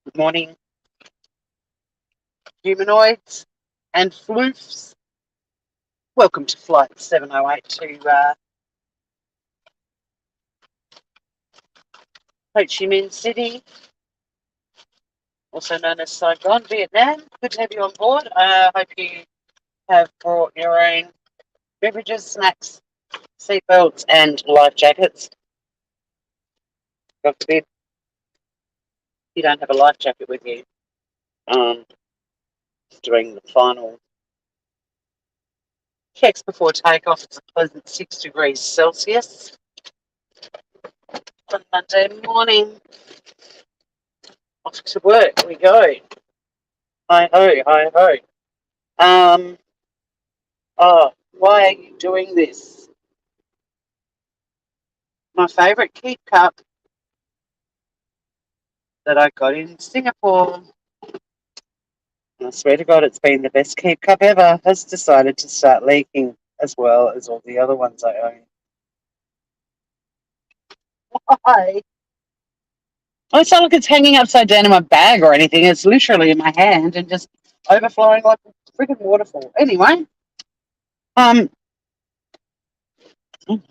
Good morning, humanoids and floofs. Welcome to Flight 708 to Ho Chi Minh City, also known as Saigon, Vietnam. Good to have you on board. I hope you have brought your own beverages, snacks, seatbelts, and life jackets. God forbid you don't have a life jacket with you. Doing the final checks before takeoff. It's a pleasant 6 degrees Celsius on Monday morning. Off to work we go. Hi ho, hi ho. Why are you doing this? My favourite keep cup that I got in Singapore, and I swear to God it's been the best keep cup ever, has decided to start leaking as well as all the other ones I own. Why? Oh, it's not like it's hanging upside down in my bag or anything. It's literally in my hand and just overflowing like a freaking waterfall. Anyway, oh,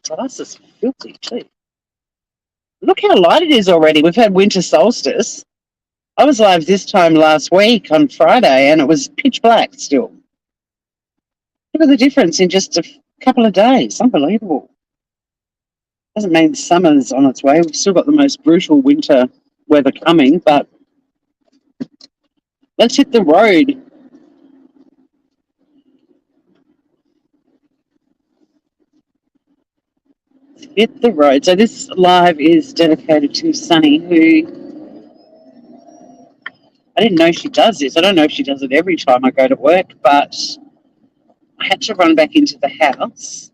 glass is filthy too. Look how light it is already. We've had winter solstice. I was live this time last week on Friday and it was pitch black still. Look at the difference in just a couple of days. Unbelievable. Doesn't mean summer's on its way. We've still got the most brutal winter weather coming, but let's hit the road. Hit the road. So this live is dedicated to Sunny, who I didn't know she does this. I don't know if she does it every time I go to work, but I had to run back into the house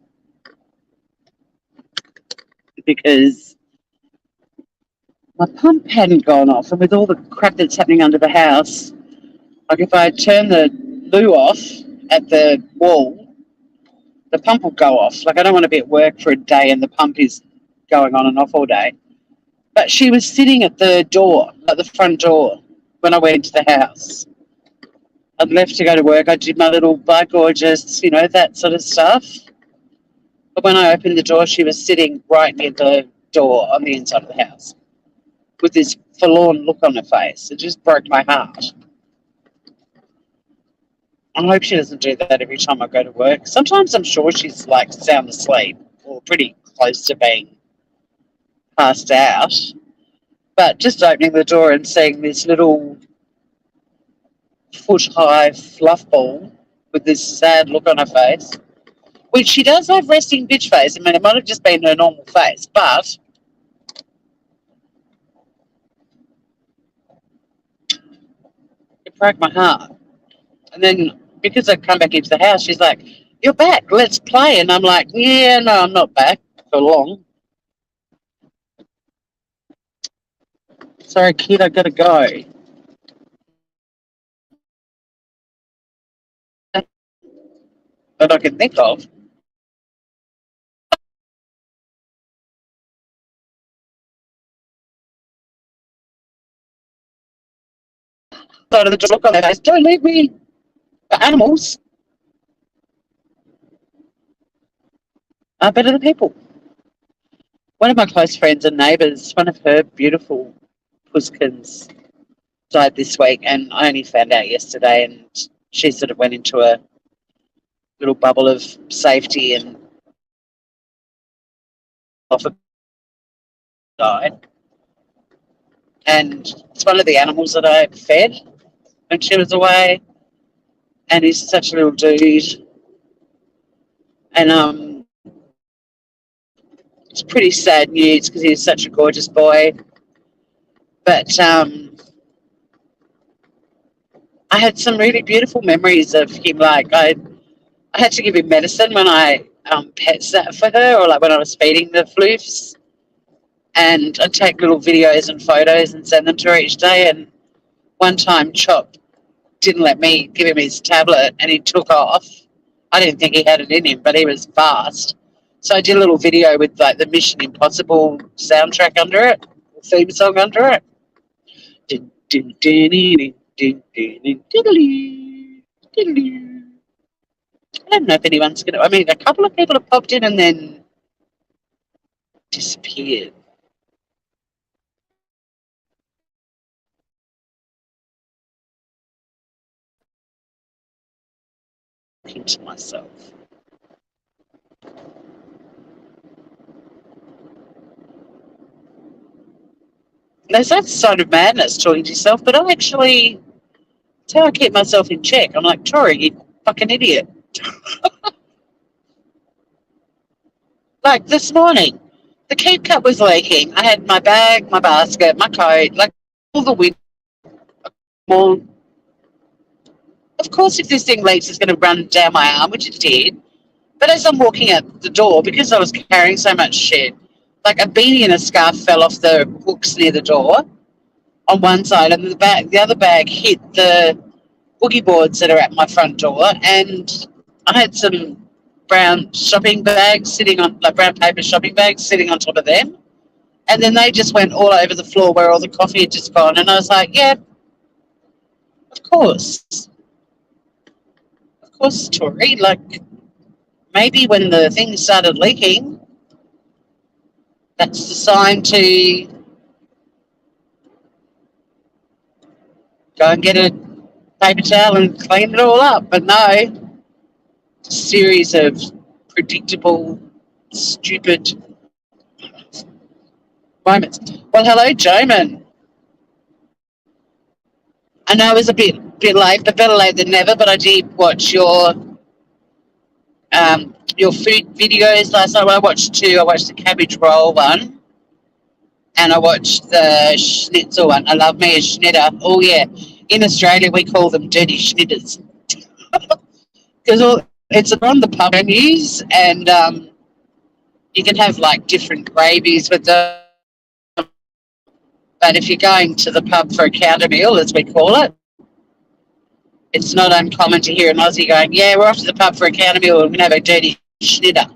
because my pump hadn't gone off, and with all the crap that's happening under the house, like if I turn the loo off at the wall, the pump will go off. Like I don't want to be at work for a day and the pump is going on and off all day. But she was sitting at the door, at the front door, when I went into the house. I'd left to go to work. I did my little bye gorgeous, that sort of stuff. But when I opened the door, she was sitting right near the door on the inside of the house with this forlorn look on her face. It just broke my heart. I hope she doesn't do that every time I go to work. Sometimes I'm sure she's like sound asleep or pretty close to being passed out. But just opening the door and seeing this little foot-high fluff ball with this sad look on her face, which she does have resting bitch face. I mean, it might have just been her normal face, but it broke my heart. And then because I come back into the house, she's like, "You're back, let's play." And I'm like, "Yeah, no, I'm not back for long. Sorry, kid, I gotta go." That I can think of. Side of the door, look on their face. Don't leave me. The animals are better than people. One of my close friends and neighbours, one of her beautiful puskins died this week, and I only found out yesterday, and she sort of went into a little bubble of safety and off a died. And it's one of the animals that I fed when she was away, and he's such a little dude. And it's pretty sad news because he's such a gorgeous boy. But I had some really beautiful memories of him. Like I had to give him medicine when I pet sat for her, or like when I was feeding the floofs. And I'd take little videos and photos and send them to her each day. And one time, Chop didn't let me give him his tablet, and he took off. I didn't think he had it in him, but he was fast. So I did a little video with like the Mission Impossible soundtrack under it, theme song under it. Ding, ding, ding, ding, ding, ding, diddly, diddly. I don't know if anyone's going to. I mean, a couple of people have popped in and then disappeared. Talking to myself. There's that side of madness talking to yourself, but I actually, it's how I keep myself in check. I'm like, Tori, you fucking idiot. Like this morning, the keep cup was leaking. I had my bag, my basket, my coat, like all the wind. Well, of course, if this thing leaks, it's going to run down my arm, which it did. But as I'm walking out the door, because I was carrying so much shit, like a beanie and a scarf fell off the hooks near the door on one side, and the other bag hit the boogie boards that are at my front door, and I had some brown shopping bags sitting on, like brown paper shopping bags sitting on top of them, and then they just went all over the floor where all the coffee had just gone, and I was like, yeah, of course, Tori, like maybe when the thing started leaking, that's the sign to go and get a paper towel and clean it all up. But no, series of predictable, stupid moments. Well, hello, Joman. I know it was a bit late, but better late than never. But I did watch your food videos last night. Well, I watched two. I watched the cabbage roll one, and I watched the schnitzel one. I love me a schnitter. Oh yeah, in Australia we call them dirty schnitters because it's on the pub menus, and you can have like different gravies with them. But if you're going to the pub for a counter meal, as we call it, it's not uncommon to hear an Aussie going, yeah, we're off to the pub for a counter meal and we're going to have a dirty schnitter.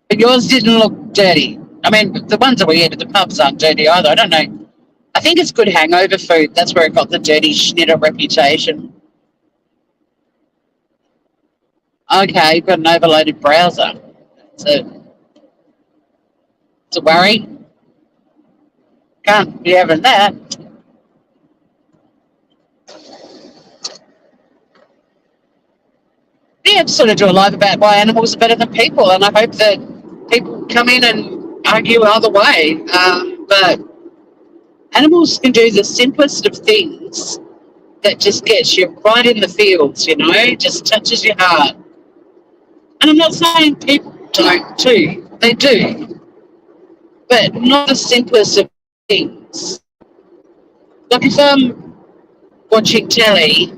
But yours didn't look dirty. I mean, the ones that we eat at the pubs aren't dirty either. I don't know. I think it's good hangover food. That's where it got the dirty schnitter reputation. Okay, you've got an overloaded browser. It's a worry. Can't be having that. Yeah, just sort of do a live about why animals are better than people, and I hope that people come in and argue either way. But animals can do the simplest of things that just gets you right in the feels, just touches your heart. And I'm not saying people don't too. They do. But not the simplest of things. Like if I'm watching telly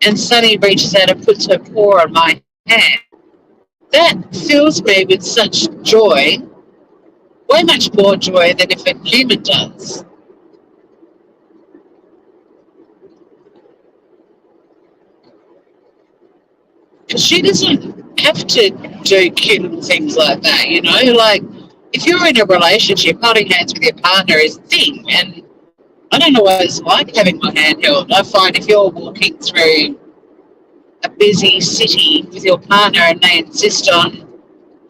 and Sunny reaches out and puts her paw on my hand, that fills me with such joy, way much more joy than if a human does. Because she doesn't have to do cute little things like that, Like, if you're in a relationship, holding hands with your partner is a thing. And I don't always like having my hand held. I find if you're walking through a busy city with your partner and they insist on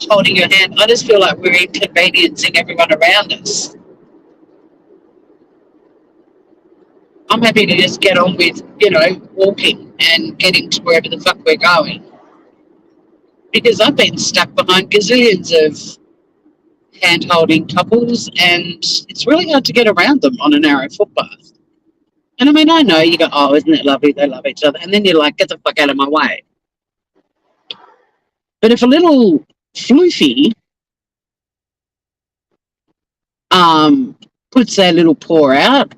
holding your hand, I just feel like we're inconveniencing everyone around us. I'm happy to just get on with, walking and getting to wherever the fuck we're going. Because I've been stuck behind gazillions of hand-holding couples and it's really hard to get around them on a narrow footpath. And I mean, I know you go, oh, isn't it lovely? They love each other. And then you're like, get the fuck out of my way. But if a little floofy puts their little paw out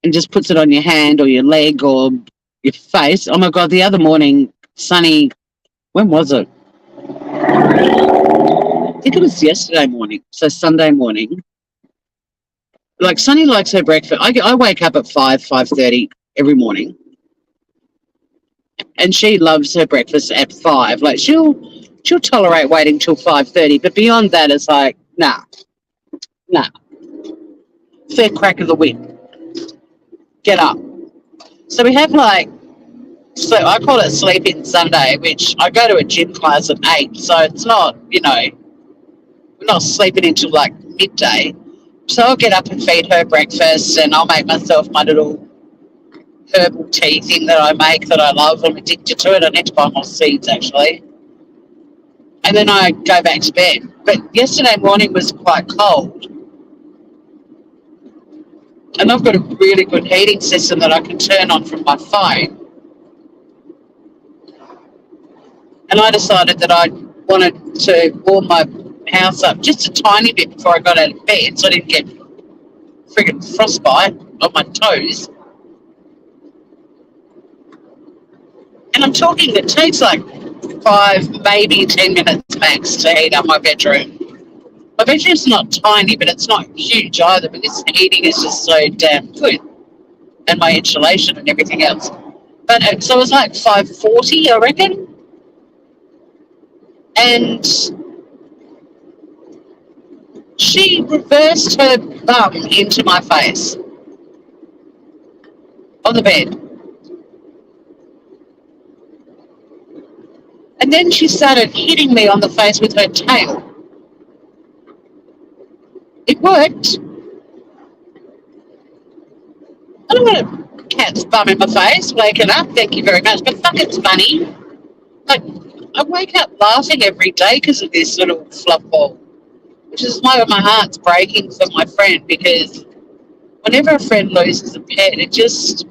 and just puts it on your hand or your leg or your face. Oh my God, the other morning, Sunny, when was it? I think it was yesterday morning, so Sunday morning. Like Sunny likes her breakfast. I wake up at 5:30 every morning. And she loves her breakfast at 5. Like she'll she'll tolerate waiting till 5:30, but beyond that, it's like, nah, nah. Fair crack of the whip. Get up. So we have like, so I call it sleep in Sunday, which I go to a gym class at 8, so it's not, we're not sleeping until like midday. So I'll get up and feed her breakfast, and I'll make myself my little herbal tea thing that I make that I love. I'm addicted to it. I need to buy more seeds, actually. And then I go back to bed. But yesterday morning was quite cold. And I've got a really good heating system that I can turn on from my phone. And I decided that I wanted to warm my house up just a tiny bit before I got out of bed so I didn't get friggin' frostbite on my toes. And I'm talking, it takes like 5, maybe 10 minutes max to heat up my bedroom. My bedroom's not tiny, but it's not huge either, but this heating is just so damn good. And my insulation and everything else. But so it was like 5:40, I reckon. And she reversed her bum into my face on the bed. And then she started hitting me on the face with her tail. It worked. I don't want a cat's bum in my face, waking up, thank you very much. But fuck, it's funny. Like, I wake up laughing every day because of this little fluff ball, which is why my heart's breaking for my friend, because whenever a friend loses a pet, it just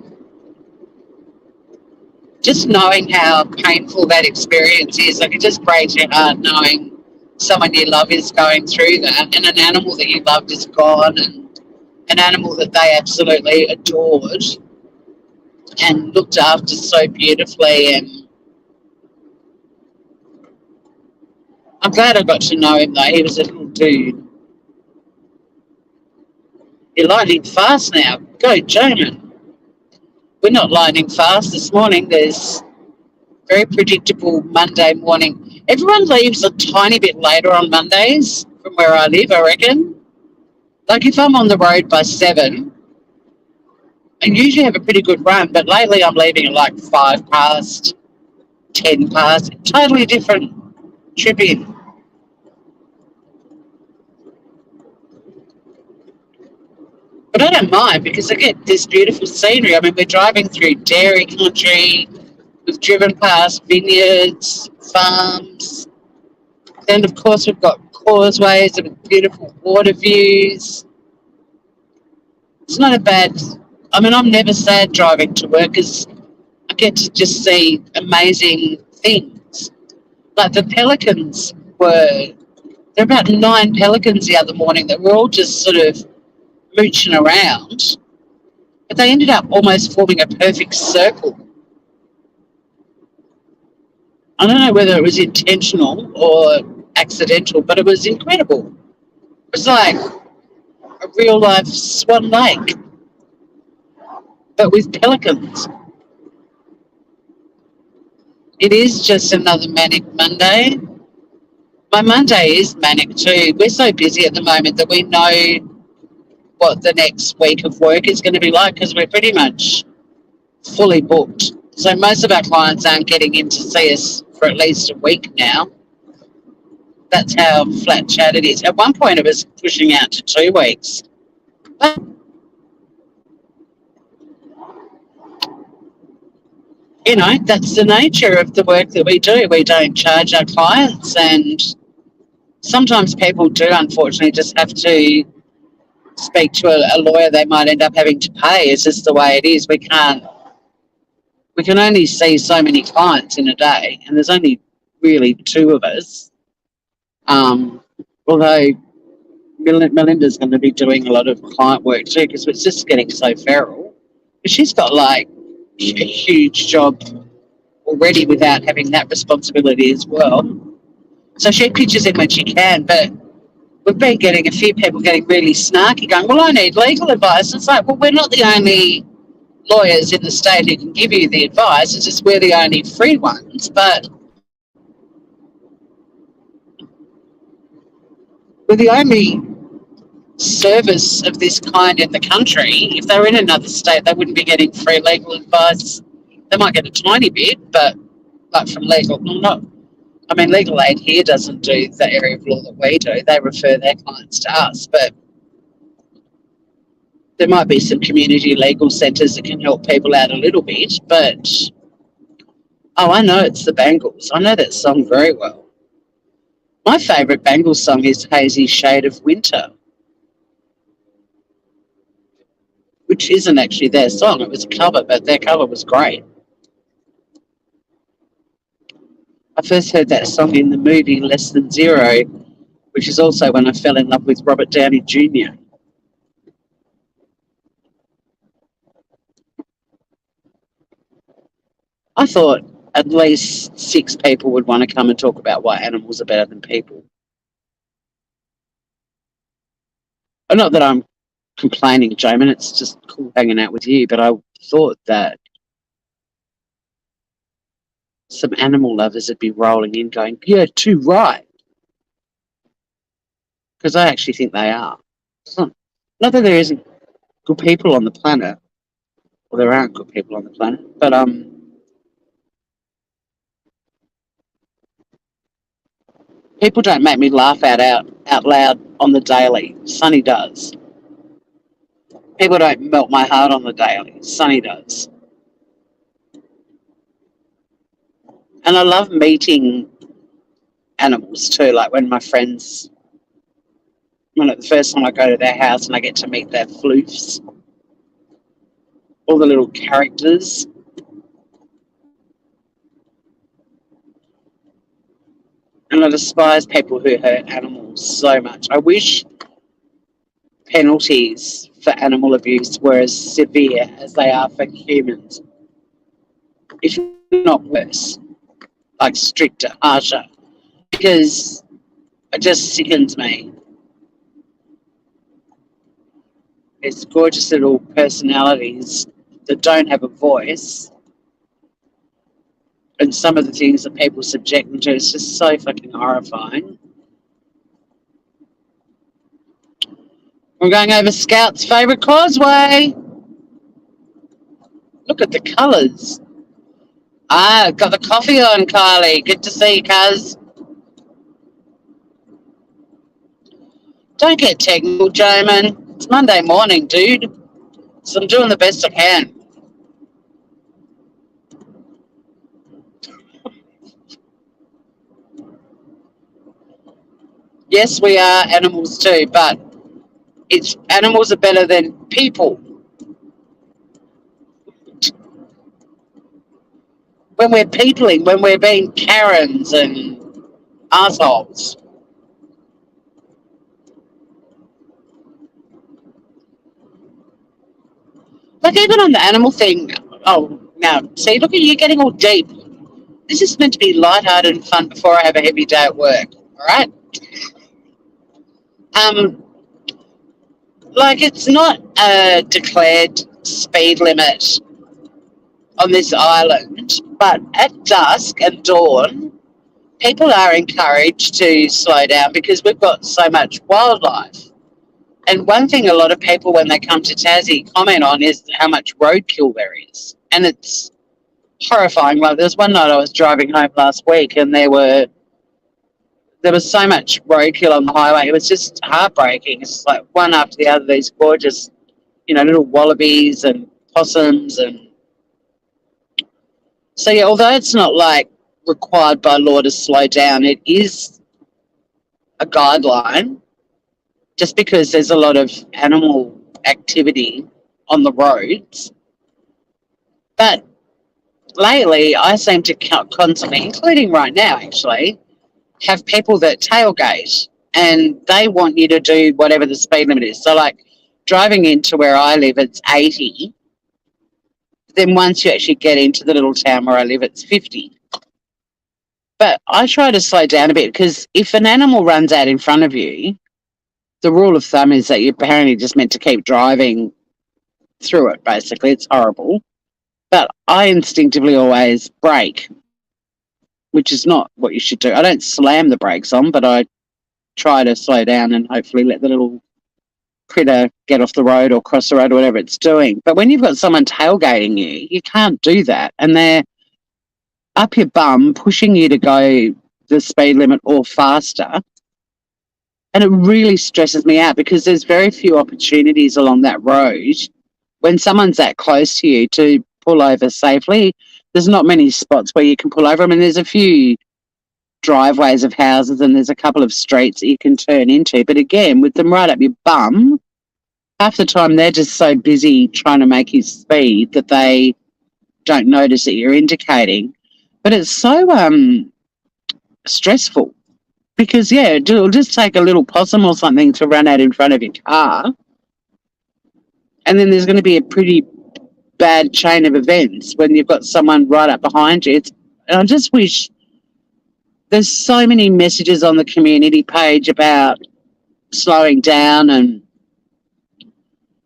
knowing how painful that experience is, like, it just breaks your heart knowing someone you love is going through that, and an animal that you loved is gone, and an animal that they absolutely adored and looked after so beautifully. And I'm glad I got to know him, though. He was a little dude. You're lightning fast now. Go, Jamin. We're not lightning fast this morning. There's very predictable Monday morning. Everyone leaves a tiny bit later on Mondays from where I live, I reckon. Like, if I'm on the road by 7, I usually have a pretty good run, but lately I'm leaving at like 5 past, 10 past. Totally different trip in. But I don't mind because I get this beautiful scenery. I mean, we're driving through dairy country. We've driven past vineyards, farms. Then, of course, we've got causeways with beautiful water views. It's not a bad... I mean, I'm never sad driving to work because I get to just see amazing things. Like the pelicans there were about 9 pelicans the other morning that were all just sort of mooching around, but they ended up almost forming a perfect circle. I don't know whether it was intentional or accidental, but it was incredible. It was like a real life Swan Lake, but with pelicans. It is just another manic Monday. My Monday is manic too. We're so busy at the moment that we know what the next week of work is going to be like because we're pretty much fully booked. So most of our clients aren't getting in to see us for at least a week now. That's how flat chat it is. At one point it was pushing out to 2 weeks. But, that's the nature of the work that we do. We don't charge our clients, and sometimes people do unfortunately just have to speak to a lawyer they might end up having to pay. It's just the way it is. We can only see so many clients in a day, and there's only really 2 of us. Although Melinda's going to be doing a lot of client work too because it's just getting so feral. She's got like a huge job already without having that responsibility as well. So she pitches in when she can, but we've been getting a few people getting really snarky going, well, I need legal advice. It's like, well, we're not the only lawyers in the state who can give you the advice. It's just we're the only free ones. But We're the only service of this kind in the country. If they were in another state, they wouldn't be getting free legal advice. They might get a tiny bit, but like from legal, not. I mean, legal aid here doesn't do the area of law that we do. They refer their clients to us, but there might be some community legal centres that can help people out a little bit. But oh, I know it's the Bangles. I know that song very well. My favourite Bangles song is "Hazy Shade of Winter," which isn't actually their song. It was a cover, but their cover was great. I first heard that song in the movie Less Than Zero, which is also when I fell in love with Robert Downey Jr. I thought at least 6 people would want to come and talk about why animals are better than people. Not that I'm complaining, Jamin, it's just cool hanging out with you, but I thought that some animal lovers would be rolling in going, yeah, too right. Because I actually think they are. Not that there isn't good people on the planet, or there aren't good people on the planet, but people don't make me laugh out loud on the daily. Sunny does. People don't melt my heart on the daily. Sunny does. And I love meeting animals too, like when my friends, when the first time I go to their house and I get to meet their floofs, all the little characters. And I despise people who hurt animals so much. I wish penalties for animal abuse were as severe as they are for humans, if not worse, like stricter, harsher, because it just sickens me. It's gorgeous little personalities that don't have a voice, and some of the things that people subject them to is just so fucking horrifying. We're going over Scout's favourite causeway. Look at the colours. Ah, got the coffee on, Kylie. Good to see you, cuz. Don't get technical, Jamin. It's Monday morning, dude. So I'm doing the best I can. Yes, we are animals too, but it's animals are better than people. When we're peopling, when we're being Karens and assholes. Like even on the animal thing, oh, now, see, look at you getting all deep. This is meant to be lighthearted and fun before I have a heavy day at work, all right? Um, like it's not a declared speed limit on this island, but at dusk and dawn, people are encouraged to slow down because we've got so much wildlife. And one thing a lot of people, when they come to Tassie, comment on is how much roadkill there is. And it's horrifying. Like, there was one night I was driving home last week and there was so much roadkill on the highway. It was just heartbreaking. It's like one after the other, these gorgeous, little wallabies and possums. And so, yeah, although it's not like required by law to slow down, it is a guideline just because there's a lot of animal activity on the roads. But lately, I seem to constantly, including right now actually, have people that tailgate and they want you to do whatever the speed limit is. So, like, driving into where I live, it's 80. Then once you actually get into the little town where I live, it's 50. But I try to slow down a bit because if an animal runs out in front of you, the rule of thumb is that you're apparently just meant to keep driving through it, basically. It's horrible. But I instinctively always brake, which is not what you should do. I don't slam the brakes on, but I try to slow down and hopefully let the little critter get off the road or cross the road or whatever it's doing. But when you've got someone tailgating you, you can't do that. And they're up your bum, pushing you to go the speed limit or faster. And it really stresses me out because there's very few opportunities along that road when someone's that close to you to pull over safely. There's not many spots where you can pull over. I mean, there's a few driveways of houses and there's a couple of streets that you can turn into. But again, with them right up your bum, half the time they're just so busy trying to make you speed that they don't notice that you're indicating. But it's so stressful because, yeah, it'll just take a little possum or something to run out in front of your car. And then there's going to be a pretty bad chain of events when you've got someone right up behind you. And I just wish there's so many messages on the community page about slowing down and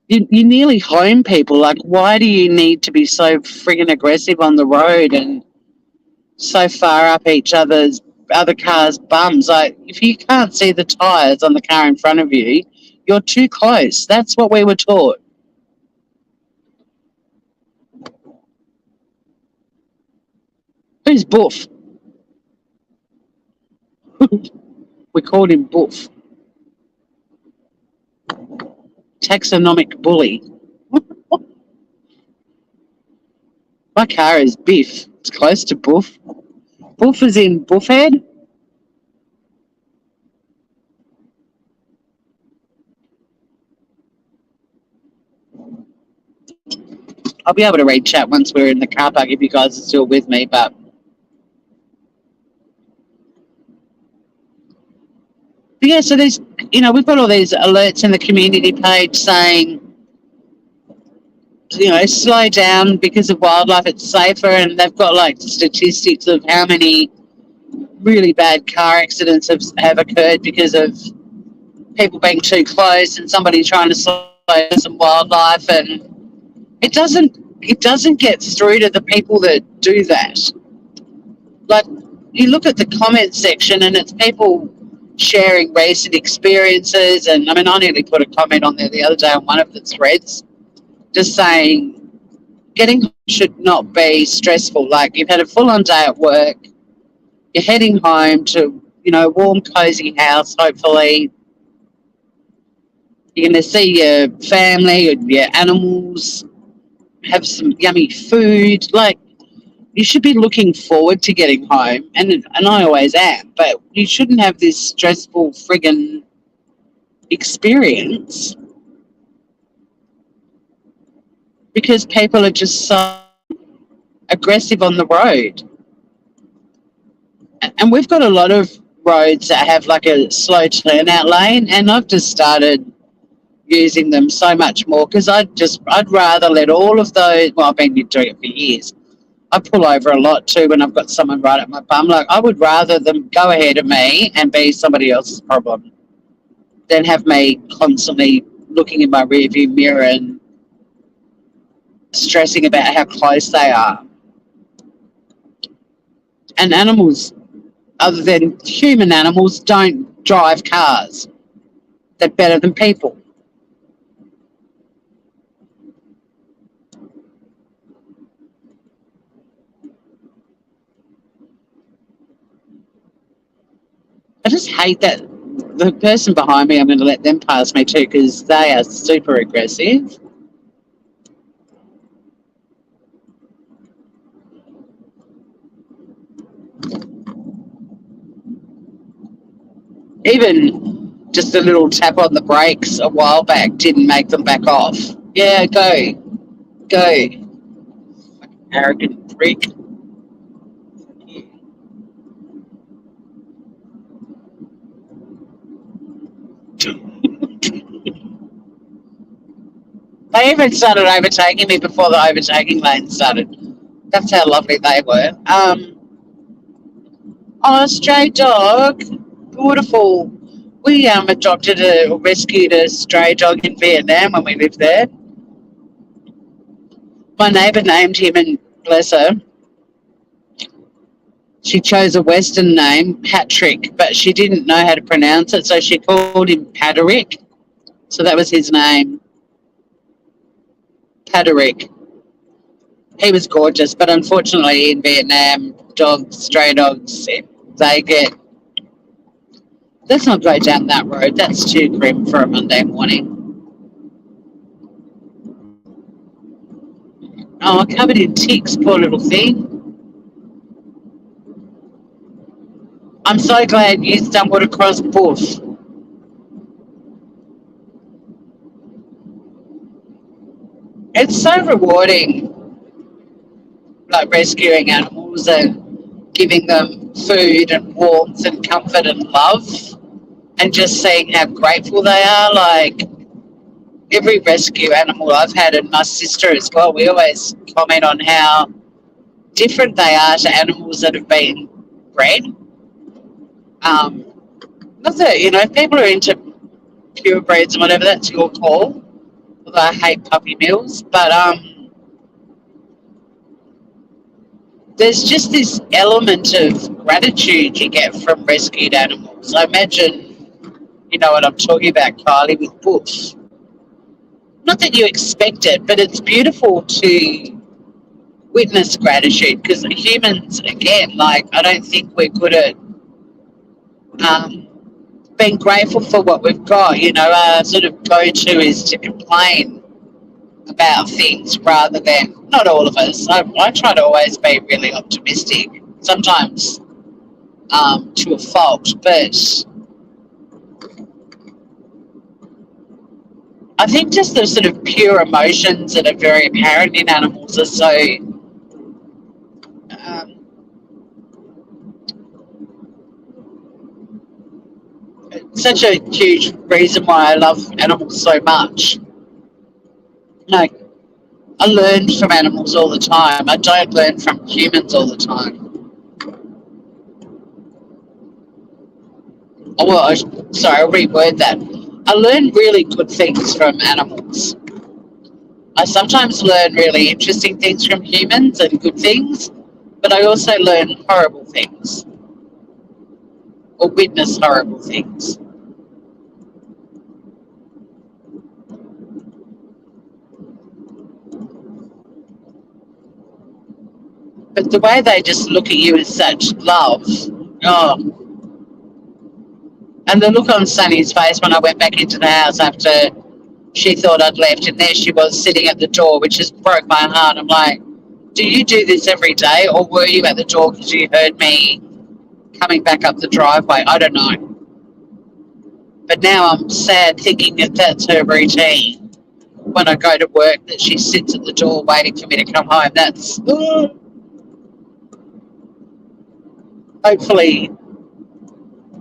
you nearly home people. Like, why do you need to be so friggin' aggressive on the road and so far up other cars' bums? Like, if you can't see the tyres on the car in front of you, you're too close. That's what we were taught. Who's Boof? We called him Boof. Taxonomic bully. My car is Biff. It's close to Boof. Boof is in Buffhead. I'll be able to read chat once we're in the car park if you guys are still with me, but yeah, so there's, we've got all these alerts in the community page saying, slow down because of wildlife, it's safer, and they've got like statistics of how many really bad car accidents have occurred because of people being too close and somebody trying to slow down some wildlife, and it doesn't get through to the people that do that. Like, you look at the comment section and it's people sharing recent experiences, and I mean, I nearly put a comment on there the other day on one of the threads just saying getting home should not be stressful. Like, you've had a full-on day at work, you're heading home to, a warm, cozy house, hopefully. You're going to see your family and your animals, have some yummy food. Like, you should be looking forward to getting home, and I always am, but you shouldn't have this stressful friggin' experience because people are just so aggressive on the road. And we've got a lot of roads that have like a slow turnout lane, and I've just started using them so much more because I'd rather let all of those, well, I've been doing it for years. I pull over a lot too when I've got someone right at my bum. Like, I would rather them go ahead of me and be somebody else's problem than have me constantly looking in my rearview mirror and stressing about how close they are. And animals, other than human animals, don't drive cars. They're better than people. I just hate that the person behind me, I'm going to let them pass me too because they are super aggressive. Even just a little tap on the brakes a while back didn't make them back off. Yeah, go. Arrogant prick. They even started overtaking me before the overtaking lane started. That's how lovely they were. Stray dog. Beautiful. We adopted or rescued a stray dog in Vietnam when we lived there. My neighbour named him, and bless her, She chose a Western name, Patrick, but she didn't know how to pronounce it, so she called him Patrick. So that was his name, Patrick. He was gorgeous, but unfortunately in Vietnam, dogs, stray dogs, they get. Let's not go down that road. That's too grim for a Monday morning. Oh, covered in ticks, poor little thing. I'm so glad you stumbled across Bush. It's so rewarding, like rescuing animals and giving them food and warmth and comfort and love, and just seeing how grateful they are. Like every rescue animal I've had, and my sister as well, we always comment on how different they are to animals that have been bred. Um, Not that, if people are into purebreds and whatever, that's your call. Although I hate puppy mills, but there's just this element of gratitude you get from rescued animals. I imagine you know what I'm talking about, Kylie, with Bush. Not that you expect it, but it's beautiful to witness gratitude because humans, again, like I don't think we're good at um, being grateful for what we've got. Our sort of go-to is to complain about things rather than, not all of us. I try to always be really optimistic, sometimes to a fault, but I think just the sort of pure emotions that are very apparent in animals are so um, such a huge reason why I love animals so much. Like I learn from animals all the time. I don't learn from humans all the time. Oh, well, sorry, I'll reword that. I learn really good things from animals. I sometimes learn really interesting things from humans and good things, but I also learn horrible things or witness horrible things. But the way they just look at you with such love, oh, and the look on Sunny's face when I went back into the house after she thought I'd left, and there she was sitting at the door, which just broke my heart. I'm like, do you do this every day, or were you at the door because you heard me coming back up the driveway? I don't know. But now I'm sad thinking that that's her routine. When I go to work, that she sits at the door waiting for me to come home. That's hopefully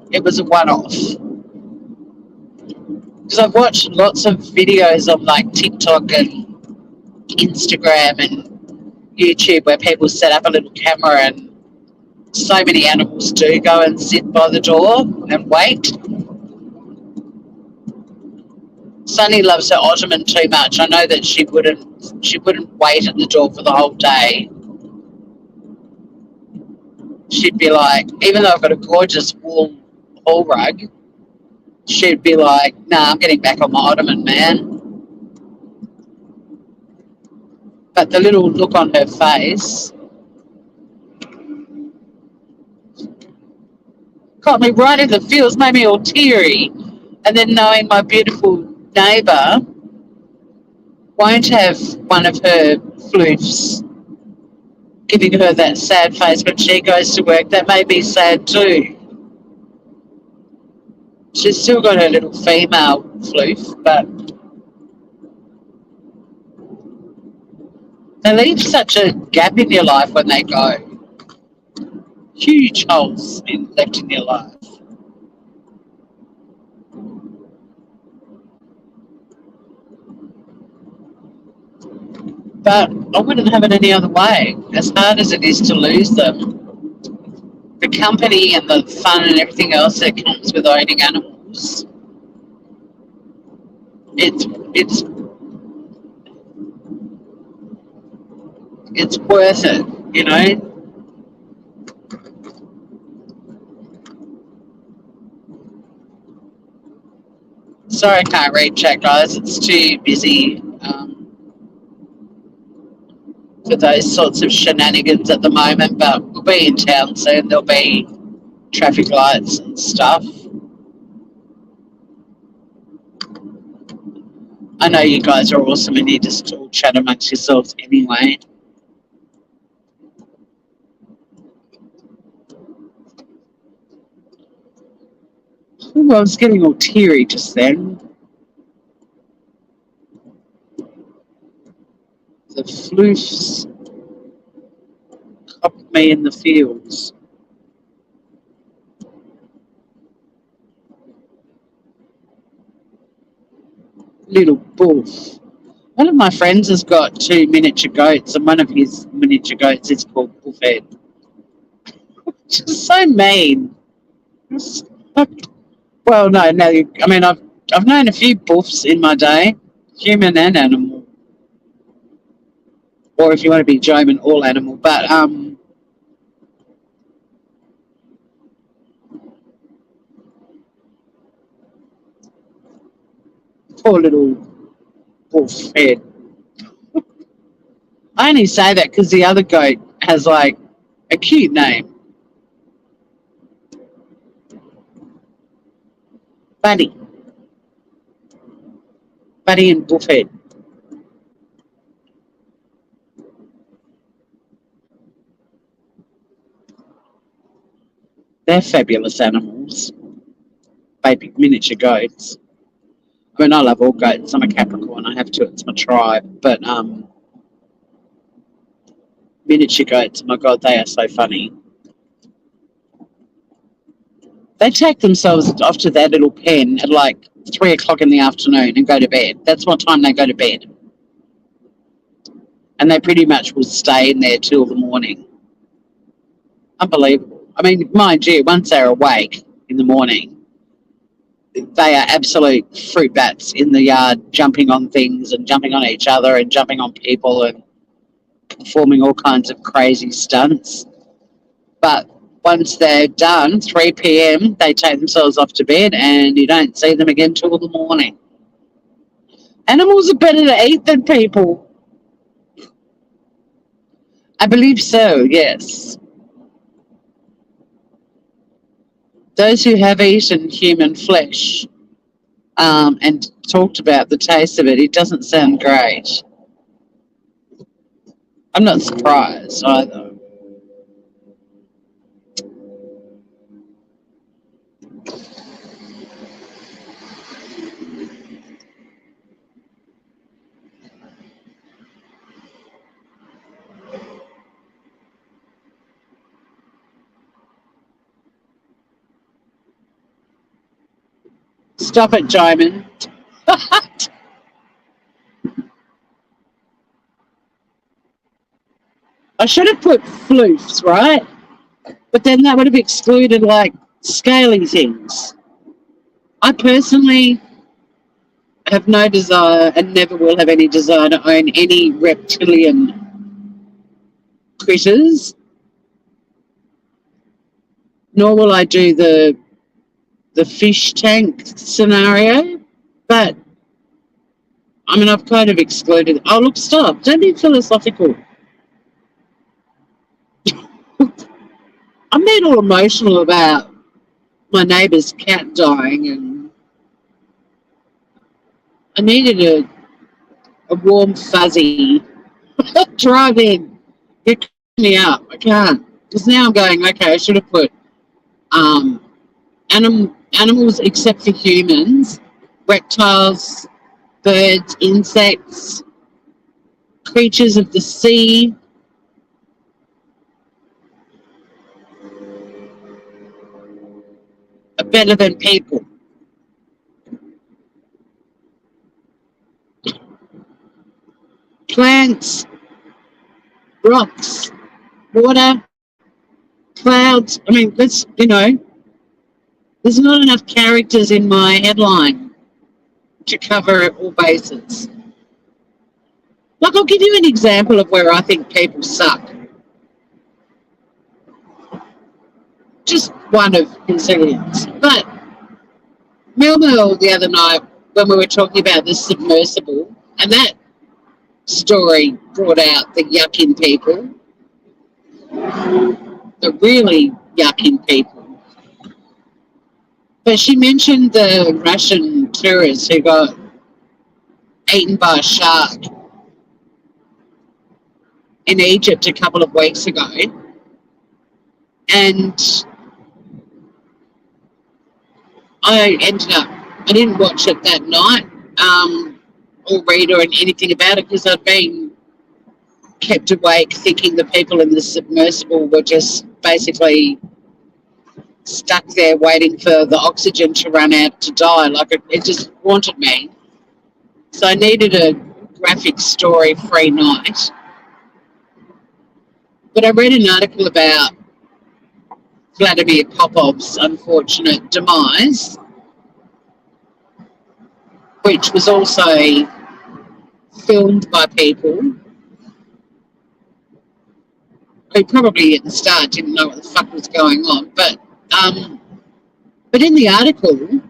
it was a one-off. Because I've watched lots of videos on like TikTok and Instagram and YouTube where people set up a little camera, and so many animals do go and sit by the door and wait. Sunny loves her ottoman too much. I know that she wouldn't wait at the door for the whole day. She'd be like, even though I've got a gorgeous wool hall rug, she'd be like, nah, I'm getting back on my ottoman, man. But the little look on her face got me right in the feels, made me all teary. And then knowing my beautiful neighbour won't have one of her floofs giving her that sad face when she goes to work, that made me sad too. She's still got her little female floof, but they leave such a gap in your life when they go. Huge holes left in your life. But I wouldn't have it any other way. As hard as it is to lose them, the company and the fun and everything else that comes with owning animals, it's it's worth it. Sorry I can't read chat, guys. It's too busy for those sorts of shenanigans at the moment, but we'll be in town soon. There'll be traffic lights and stuff. I know you guys are awesome and you just all chat amongst yourselves anyway. Ooh, I was getting all teary just then. The floofs copped me in the fields. Little boof. One of my friends has got 2 miniature goats, and one of his miniature goats is called Buffhead. Just so mean. Well, no. I mean, I've known a few buffs in my day, human and animal, or if you want to be German, all animal. But poor little buff head. I only say that because the other goat has like a cute name, Buddy. Buddy and Buffhead. They're fabulous animals. Baby miniature goats. I mean, I love all goats. I'm a Capricorn. I have to. It's my tribe. But miniature goats, my God, they are so funny. They take themselves off to their little pen at like 3 o'clock in the afternoon and go to bed. That's what time they go to bed. And they pretty much will stay in there till the morning. Unbelievable. I mean, mind you, once they're awake in the morning, they are absolute fruit bats in the yard, jumping on things and jumping on each other and jumping on people and performing all kinds of crazy stunts. But once they're done, 3 p.m., they take themselves off to bed and you don't see them again till the morning. Animals are better to eat than people. I believe so, yes. Those who have eaten human flesh and talked about the taste of it, it doesn't sound great. I'm not surprised either. Stop it, Jaimin. I should have put floofs, right? But then that would have excluded like scaly things. I personally have no desire and never will have any desire to own any reptilian critters, nor will I do the fish tank scenario. But I mean, I've kind of excluded. Oh, look, stop! Don't be philosophical. I'm not all emotional about my neighbour's cat dying, and I needed a warm fuzzy drive in. Get me up. I can't. Because now I'm going, okay, I should have put animals except for humans, reptiles, birds, insects, creatures of the sea, are better than people. Plants, rocks, water, clouds. I mean, there's not enough characters in my headline to cover all bases. Like, I'll give you an example of where I think people suck. Just one of gazillions. But Mel the other night when we were talking about the submersible, and that story brought out the yucking people, the really yucking people. But she mentioned the Russian tourist who got eaten by a shark in Egypt a couple of weeks ago. And I didn't watch it that night or read or anything about it because I'd been kept awake thinking the people in the submersible were just basically stuck there waiting for the oxygen to run out to die. Like it just haunted me. So I needed a graphic story-free night. But I read an article about Vladimir Popov's unfortunate demise, which was also filmed by people who probably at the start didn't know what the fuck was going on. But in the article,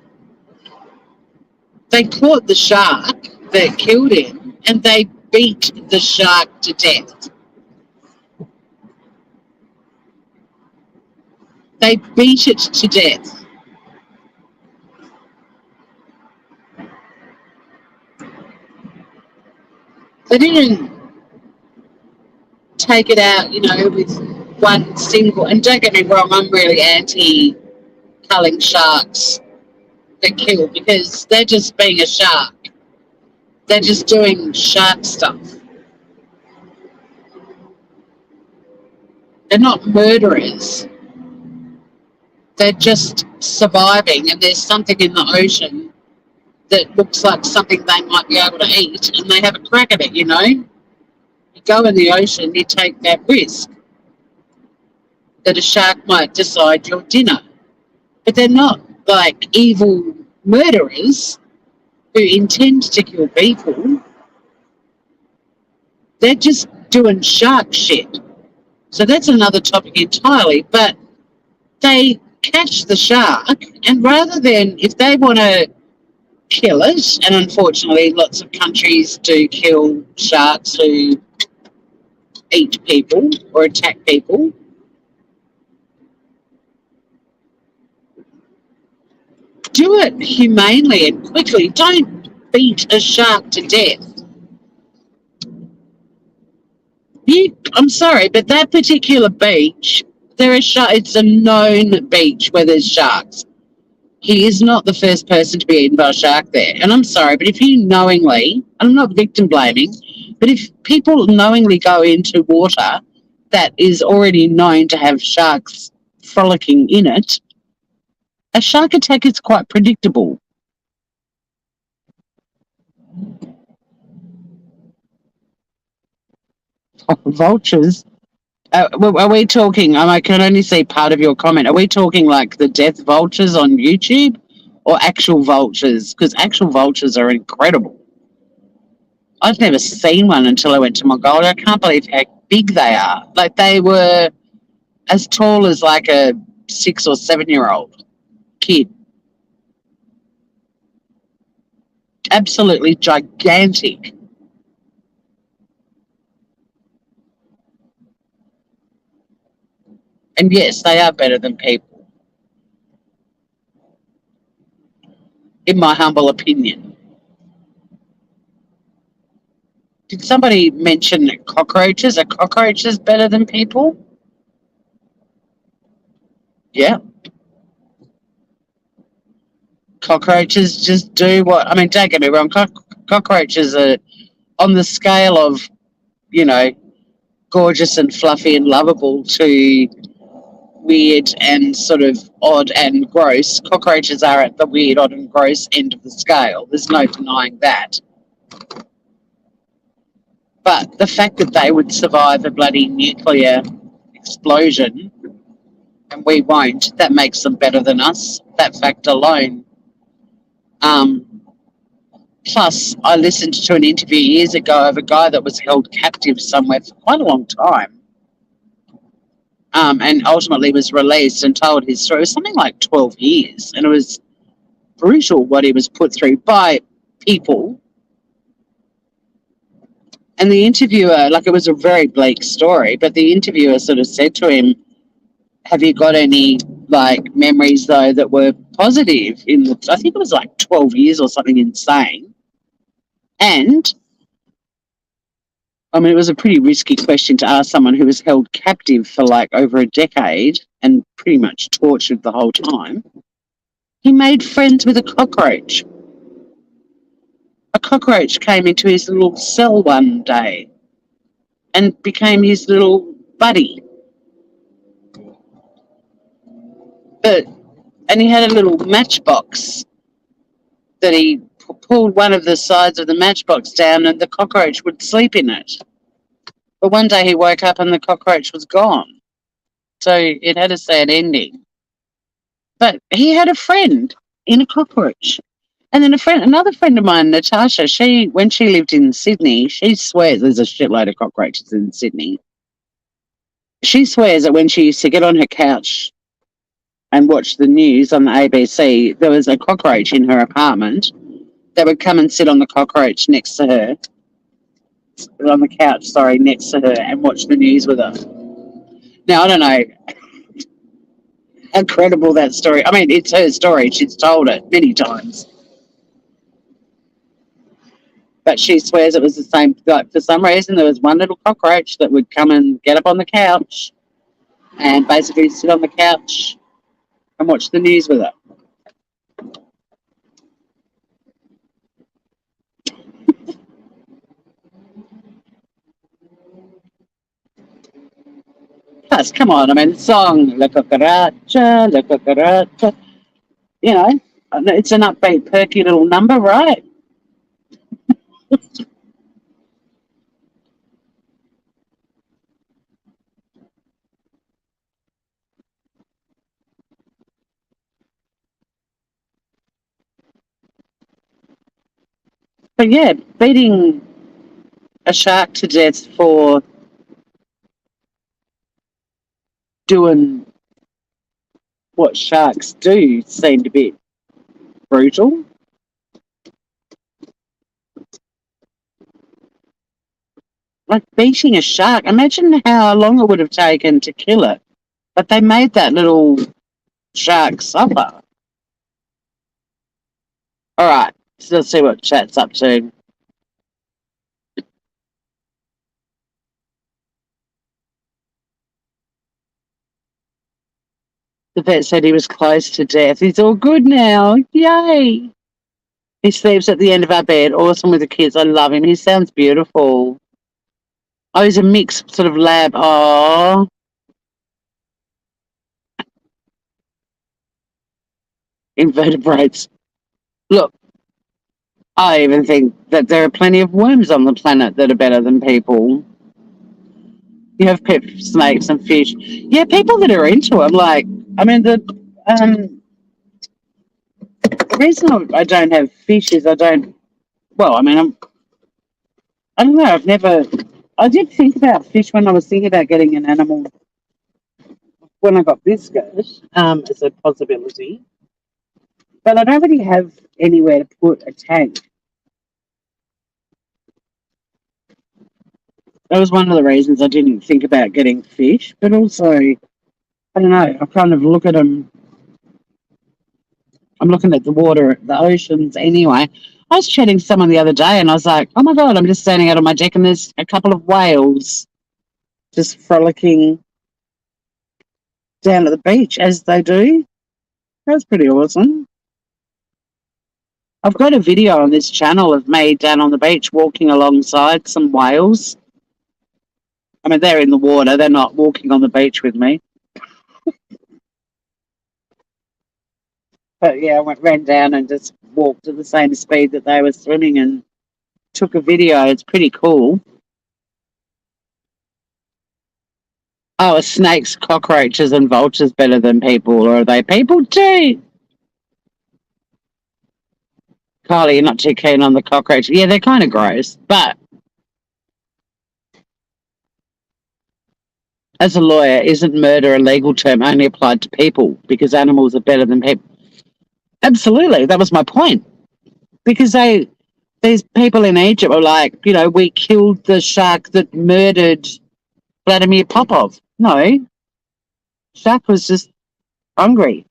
they caught the shark that killed him and they beat the shark to death. They beat it to death. They didn't take it out, with one single. And don't get me wrong, I'm really anti-culling sharks that kill because they're just being a shark. They're just doing shark stuff. They're not murderers. They're just surviving, and there's something in the ocean that looks like something they might be able to eat, and they have a crack at it, You go in the ocean, you take that risk that a shark might decide your dinner. But they're not like evil murderers who intend to kill people. They're just doing shark shit. So that's another topic entirely. But they catch the shark, and rather than, if they want to kill it, and unfortunately lots of countries do kill sharks who eat people or attack people, do it humanely and quickly. Don't beat a shark to death. I'm sorry, but that particular beach, it's a known beach where there's sharks. He is not the first person to be eaten by a shark there. And I'm sorry, but if you knowingly, I'm not victim blaming, but if people knowingly go into water that is already known to have sharks frolicking in it, a shark attack is quite predictable. Vultures? Are we talking, I can only see part of your comment, are we talking like the death vultures on YouTube or actual vultures? Because actual vultures are incredible. I've never seen one until I went to Mongolia. I can't believe how big they are. Like they were as tall as like a 6 or 7-year-old kid. Absolutely gigantic. And yes, they are better than people, in my humble opinion. Did somebody mention cockroaches? Are cockroaches better than people? Yeah. Cockroaches just do what... I mean, don't get me wrong. Cockroaches are on the scale of, gorgeous and fluffy and lovable to weird and sort of odd and gross. Cockroaches are at the weird, odd and gross end of the scale. There's no denying that. But the fact that they would survive a bloody nuclear explosion and we won't, that makes them better than us. That fact alone. Plus, I listened to an interview years ago of a guy that was held captive somewhere for quite a long time. And ultimately was released and told his story. It was something like 12 years, and it was brutal what he was put through by people. And the interviewer, like, it was a very bleak story, but the interviewer sort of said to him, have you got any, like, memories, though, that were positive in the, I think it was like 12 years or something insane. And, I mean, it was a pretty risky question to ask someone who was held captive for, like, over a decade and pretty much tortured the whole time. He made friends with a cockroach. A cockroach came into his little cell one day and became his little buddy. But and he had a little matchbox that he pulled one of the sides of the matchbox down and the cockroach would sleep in it. But one day he woke up and the cockroach was gone. So it had a sad ending. But he had a friend in a cockroach. And then another friend of mine, Natasha, when she lived in Sydney, she swears there's a shitload of cockroaches in Sydney. She swears that when she used to get on her couch and watch the news on the ABC, there was a cockroach in her apartment that would come and sit on the cockroach next to her, on the couch, sorry, next to her and watch the news with her. Now, I don't know how credible that story, I mean, it's her story. She's told it many times. But she swears it was the same, like, for some reason, there was one little cockroach that would come and get up on the couch and basically sit on the couch and watch the news with her. Plus, come on, I mean, the song, La Cucaracha, La Cucaracha, you know, it's an upbeat, perky little number, right? But yeah, beating a shark to death for doing what sharks do seemed a bit brutal. Like beating a shark, imagine how long it would have taken to kill it. But they made that little shark suffer. All right, so let's see what chat's up to. The vet said he was close to death. He's all good now. Yay. He sleeps at the end of our bed. Awesome with the kids. I love him. He sounds beautiful. Oh, he's a mixed sort of lab. Oh. Invertebrates. Look, I even think that there are plenty of worms on the planet that are better than people. You have pet snakes and fish. Yeah, people that are into them, like, I mean, the reason I don't have fish is I don't, well, I mean, I don't know, I did think about fish when I was thinking about getting an animal when I got biscuit as a possibility. But I don't really have anywhere to put a tank. That was one of the reasons I didn't think about getting fish, but also, I don't know, I kind of look at them. I'm looking at the water, the oceans anyway. I was chatting to someone the other day and I was like, oh my God, I'm just standing out on my deck and there's a couple of whales just frolicking down at the beach as they do. That's pretty awesome. I've got a video on this channel of me down on the beach walking alongside some whales. I mean, they're in the water. They're not walking on the beach with me. But yeah, ran down and just walked at the same speed that they were swimming and took a video. It's pretty cool. Oh, are snakes, cockroaches, and vultures better than people, or are they people too? Kylie, you're not too keen on the cockroach. Yeah, they're kind of gross, but as a lawyer, isn't murder a legal term only applied to people because animals are better than people? Absolutely, that was my point. Because These people in Egypt were like, we killed the shark that murdered Vladimir Popov. No, shark was just hungry.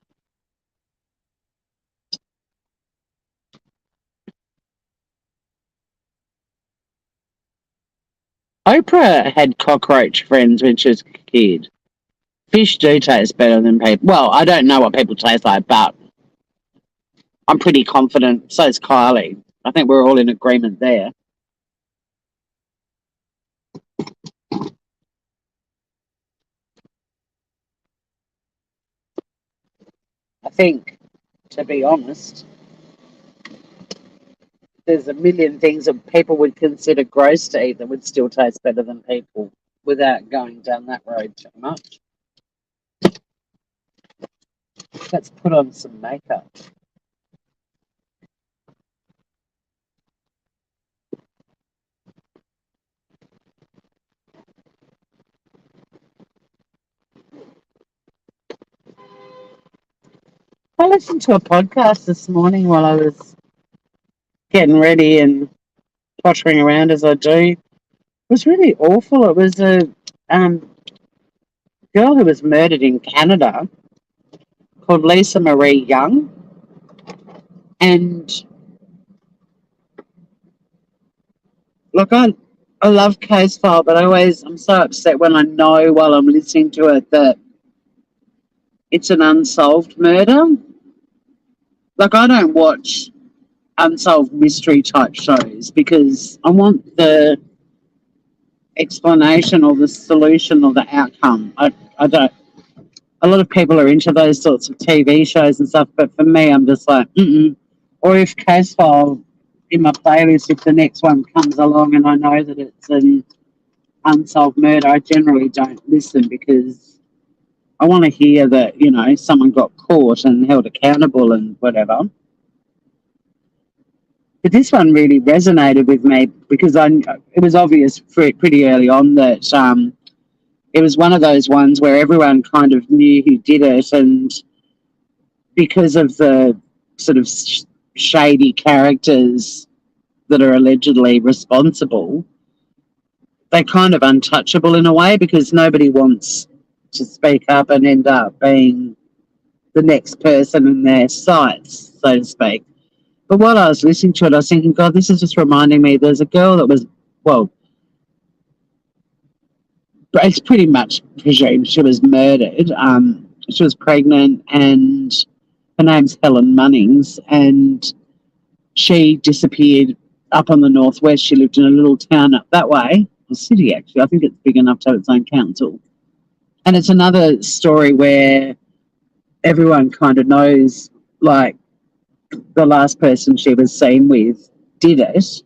Oprah had cockroach friends when she was a kid. Fish do taste better than people. Well, I don't know what people taste like, but I'm pretty confident. So is Kylie. I think we're all in agreement there. I think, to be honest, there's a million things that people would consider gross to eat that would still taste better than people without going down that road too much. Let's put on some makeup. I listened to a podcast this morning while I was getting ready and pottering around as I do. It was really awful. It was a um, girl who was murdered in Canada called Lisa Marie Young. And look, I love Case File, but I'm so upset when I know while I'm listening to it that it's an unsolved murder. Like, I don't watch unsolved mystery type shows because I want the explanation or the solution or the outcome. I don't. A lot of people are into those sorts of TV shows and stuff, but for me, I'm just like, mm-mm. Or if Case File in my playlist, if the next one comes along and I know that it's an unsolved murder, I generally don't listen because I want to hear that, someone got caught and held accountable and whatever. But this one really resonated with me because it was obvious pretty early on that it was one of those ones where everyone kind of knew who did it, and because of the sort of shady characters that are allegedly responsible, they're kind of untouchable in a way because nobody wants to speak up and end up being the next person in their sights, so to speak. But while I was listening to it, I was thinking, God, this is just reminding me there's a girl that was, well, it's pretty much presumed she was murdered. She was pregnant and her name's Helen Munnings, and she disappeared up on the northwest. She lived in a little town up that way, a city actually. I think it's big enough to have its own council. And it's another story where everyone kind of knows, like, the last person she was seen with did it,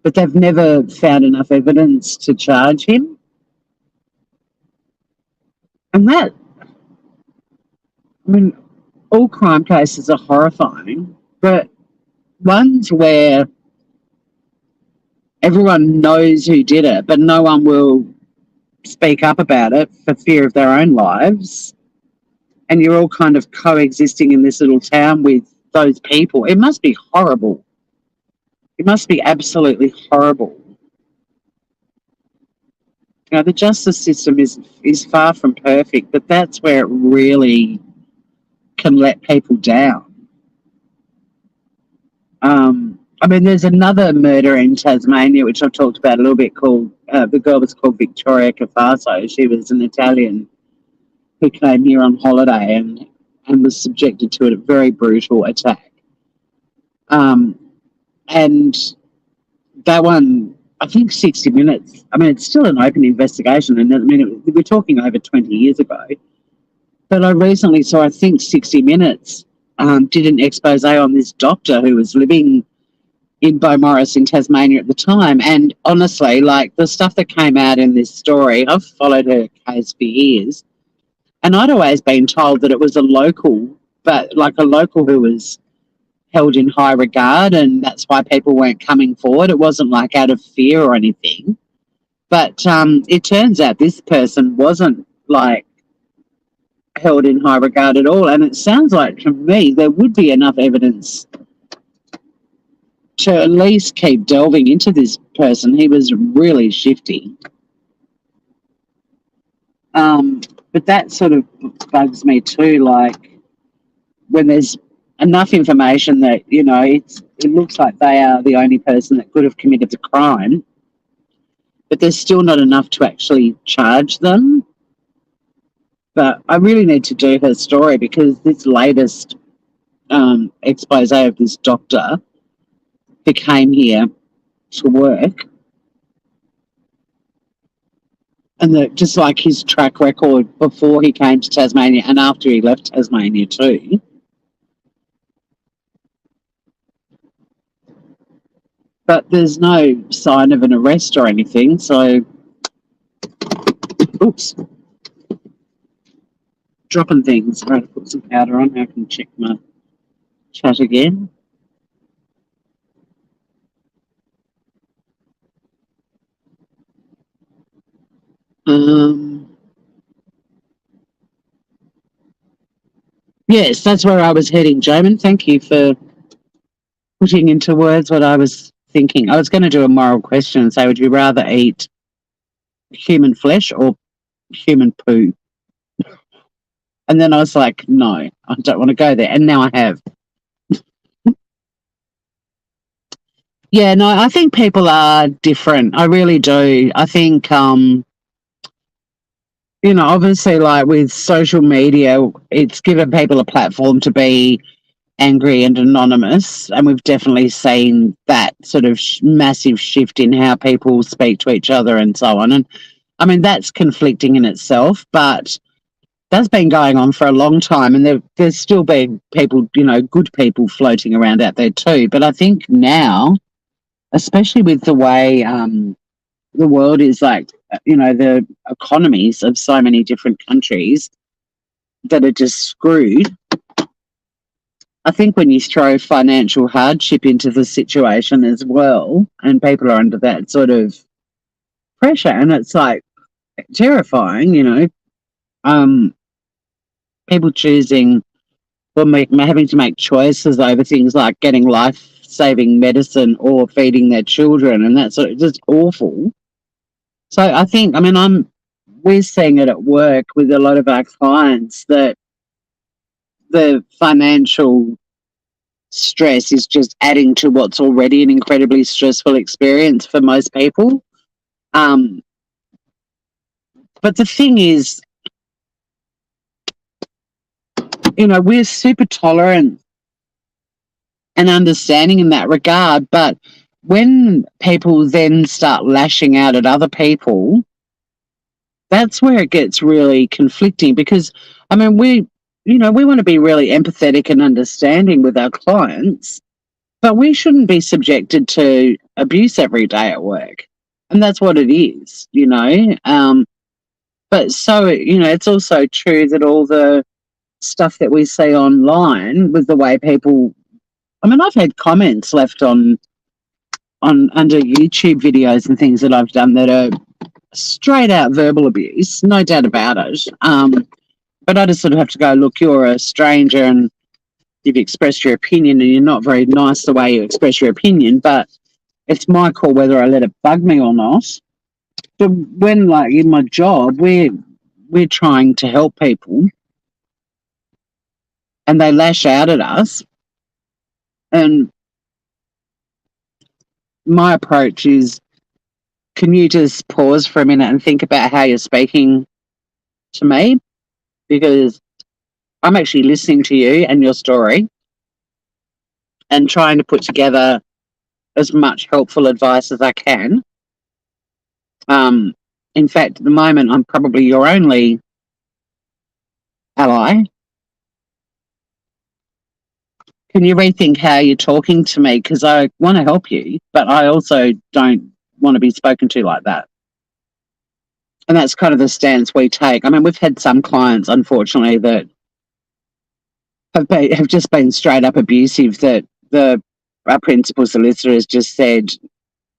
but they've never found enough evidence to charge him. And that, I mean, all crime cases are horrifying, but ones where everyone knows who did it, but no one will speak up about it for fear of their own lives, and you're all kind of coexisting in this little town with those people. It must be horrible. It must be absolutely horrible. The justice system is far from perfect, but that's where it really can let people down. There's another murder in Tasmania, which I've talked about a little bit, called, the girl was called Victoria Cafaso. She was an Italian who came here on holiday and was subjected to a very brutal attack. And that one, I think 60 Minutes, it's still an open investigation. And we're talking over 20 years ago. But I recently saw, I think 60 Minutes did an expose on this doctor who was living in Beaumaris in Tasmania at the time. And honestly, like, the stuff that came out in this story, I've followed her case for years. And I'd always been told that it was a local, but like a local who was held in high regard, and that's why people weren't coming forward. It wasn't like out of fear or anything. But it turns out this person wasn't like held in high regard at all. And it sounds like, to me, there would be enough evidence to at least keep delving into this person. He was really shifty. But that sort of bugs me too, like when there's enough information that, it looks like they are the only person that could have committed the crime, but there's still not enough to actually charge them. But I really need to do her story because this latest expose of this doctor who came here to work, and just like his track record before he came to Tasmania and after he left Tasmania too. But there's no sign of an arrest or anything, so... Oops. Dropping things. I'm going to put some powder on. I can check my chat again. Yes, that's where I was heading, Jamin. Thank you for putting into words what I was thinking. I was going to do a moral question and say, would you rather eat human flesh or human poo? And then I was like, no, I don't want to go there. And now I have. Yeah, no, I think people are different. I really do. I think, obviously, like with social media, it's given people a platform to be angry and anonymous. And we've definitely seen that sort of massive shift in how people speak to each other and so on. And I mean, that's conflicting in itself, but that's been going on for a long time. And there's still been people, good people floating around out there too. But I think now, especially with the way the world is like, the economies of so many different countries that are just screwed. I think when you throw financial hardship into the situation as well, and people are under that sort of pressure, and it's like terrifying, people choosing or having to make choices over things like getting life-saving medicine or feeding their children, and that's just awful. So I think, we're seeing it at work with a lot of our clients that the financial stress is just adding to what's already an incredibly stressful experience for most people. But the thing is, we're super tolerant and understanding in that regard, but when people then start lashing out at other people, that's where it gets really conflicting because, we want to be really empathetic and understanding with our clients, but we shouldn't be subjected to abuse every day at work. And that's what it is, But so, it's also true that all the stuff that we see online with the way people... I've had comments left on under YouTube videos and things that I've done that are straight out verbal abuse, no doubt about it. But I just sort of have to go, look, you're a stranger and you've expressed your opinion and you're not very nice the way you express your opinion, but it's my call whether I let it bug me or not. But when, like, in my job, we're trying to help people and they lash out at us, and my approach is, can you just pause for a minute and think about how you're speaking to me? Because I'm actually listening to you and your story and trying to put together as much helpful advice as I can. In fact, at the moment, I'm probably your only ally. Can you rethink how you're talking to me? Because I want to help you, but I also don't want to be spoken to like that. And that's kind of the stance we take. We've had some clients, unfortunately, that have just been straight up abusive, that our principal solicitor has just said,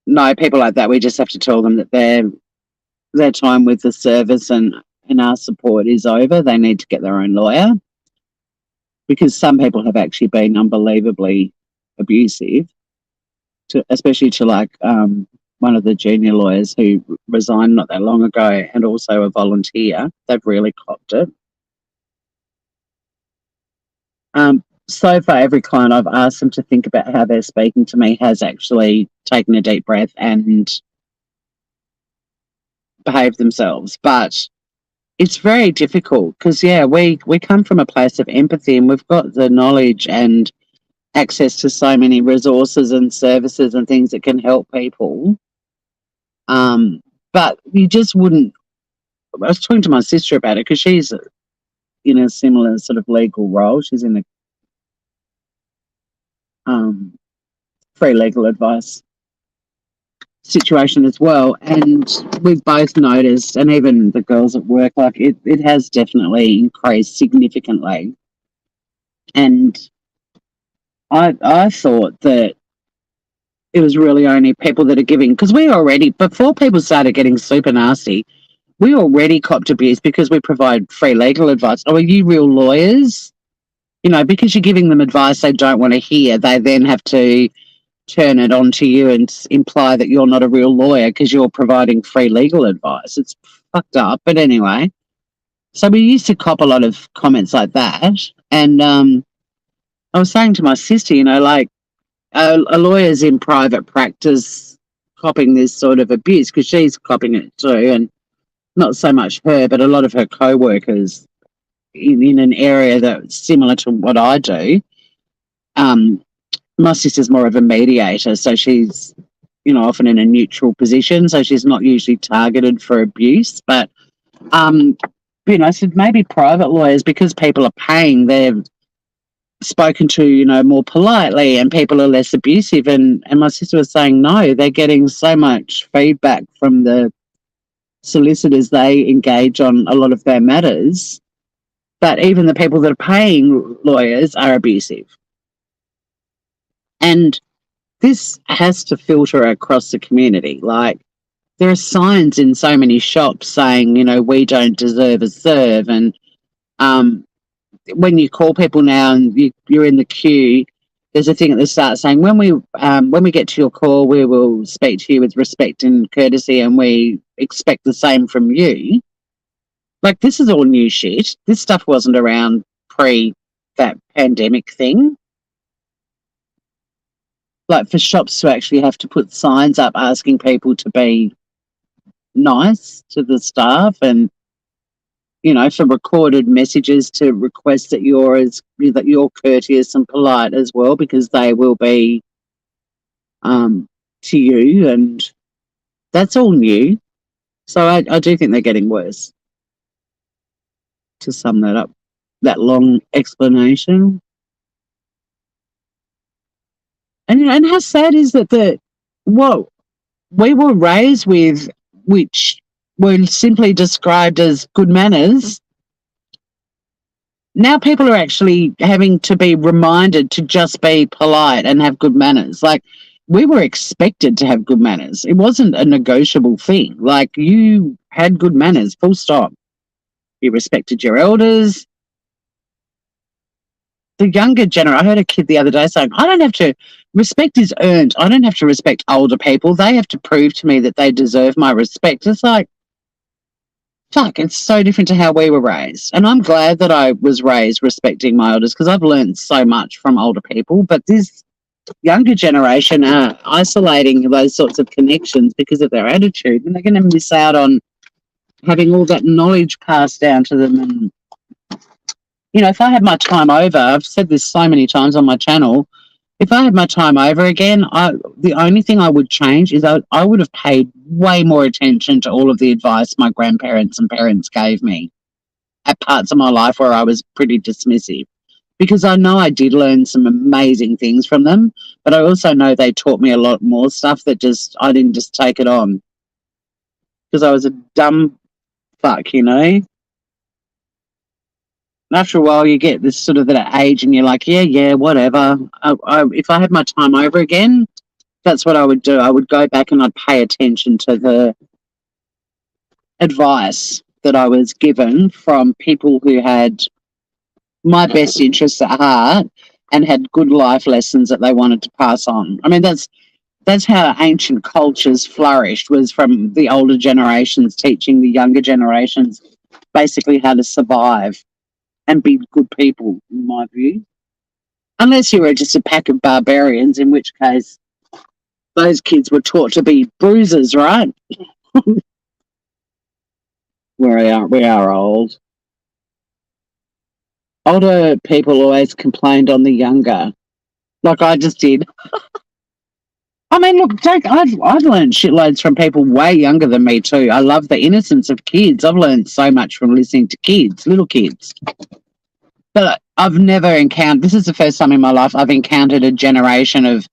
no, people like that, we just have to tell them that their time with the service and our support is over. They need to get their own lawyer, because some people have actually been unbelievably abusive. especially to like one of the junior lawyers who resigned not that long ago and also a volunteer. They've really copped it. So far, every client I've asked them to think about how they're speaking to me has actually taken a deep breath and behaved themselves. But it's very difficult because, yeah, we come from a place of empathy and we've got the knowledge and access to so many resources and services and things that can help people. But you just wouldn't. I was talking to my sister about it because she's in a similar sort of legal role. She's in a free legal advice situation as well, and we've both noticed, and even the girls at work, like it has definitely increased significantly. And I thought that it was really only people that are giving, because we already, before people started getting super nasty, we already copped abuse because we provide free legal advice. Oh, are you real lawyers? You know, because you're giving them advice they don't want to hear, they then have to turn it on to you and imply that you're not a real lawyer because you're providing free legal advice. It's fucked up. But anyway, so we used to cop a lot of comments like that. And I was saying to my sister, you know, like a lawyer's in private practice copping this sort of abuse because she's copping it too. And not so much her, but a lot of her co-workers in an area that's similar to what I do. My sister's more of a mediator, so she's, you know, often in a neutral position, so she's not usually targeted for abuse. But, you know, so maybe private lawyers, because people are paying, they're spoken to, you know, more politely and people are less abusive. And my sister was saying, no, they're getting so much feedback from the solicitors they engage on a lot of their matters, but even the people that are paying lawyers are abusive. And this has to filter across the community. Like, there are signs in so many shops saying, you know, we don't deserve a serve. And when you call people now and you're in the queue, there's a thing at the start saying, when we get to your call, we will speak to you with respect and courtesy, and we expect the same from you. Like, this is all new shit. This stuff wasn't around pre that pandemic thing. Like, for shops to actually have to put signs up asking people to be nice to the staff, and, you know, for recorded messages to request that you're courteous and polite as well, because they will be to you, and that's all new. So I do think they're getting worse. To sum that up, that long explanation. And how sad is that what we were raised with, which were simply described as good manners, now people are actually having to be reminded to just be polite and have good manners. Like, we were expected to have good manners. It wasn't a negotiable thing. Like, you had good manners, full stop. You respected your elders. The younger generation, I heard a kid the other day saying, I don't have to, respect is earned. I don't have to respect older people. They have to prove to me that they deserve my respect. It's like, fuck, it's so different to how we were raised. And I'm glad that I was raised respecting my elders, because I've learned so much from older people. But this younger generation are isolating those sorts of connections because of their attitude, and they're going to miss out on having all that knowledge passed down to them. And, you know, if I had my time over, I've said this so many times on my channel, if I had my time over again, the only thing I would change is I would have paid way more attention to all of the advice my grandparents and parents gave me at parts of my life where I was pretty dismissive, because I know I did learn some amazing things from them, but I also know they taught me a lot more stuff that I didn't just take it on because I was a dumb fuck, you know. And after a while, you get this sort of that age, and you're like, yeah, whatever. If I had my time over again, that's what I would do. I would go back and I'd pay attention to the advice that I was given from people who had my best interests at heart and had good life lessons that they wanted to pass on. I mean, that's That's how ancient cultures flourished, was from the older generations teaching the younger generations basically how to survive and be good people, in my view. Unless you were just a pack of barbarians, in which case those kids were taught to be bruisers, right? We are old. Older people always complained on the younger, like I just did. I mean, look, I've learned shitloads from people way younger than me too. I love the innocence of kids. I've learned so much from listening to kids, little kids. But I've never encountered. This is the first time in my life I've encountered a generation of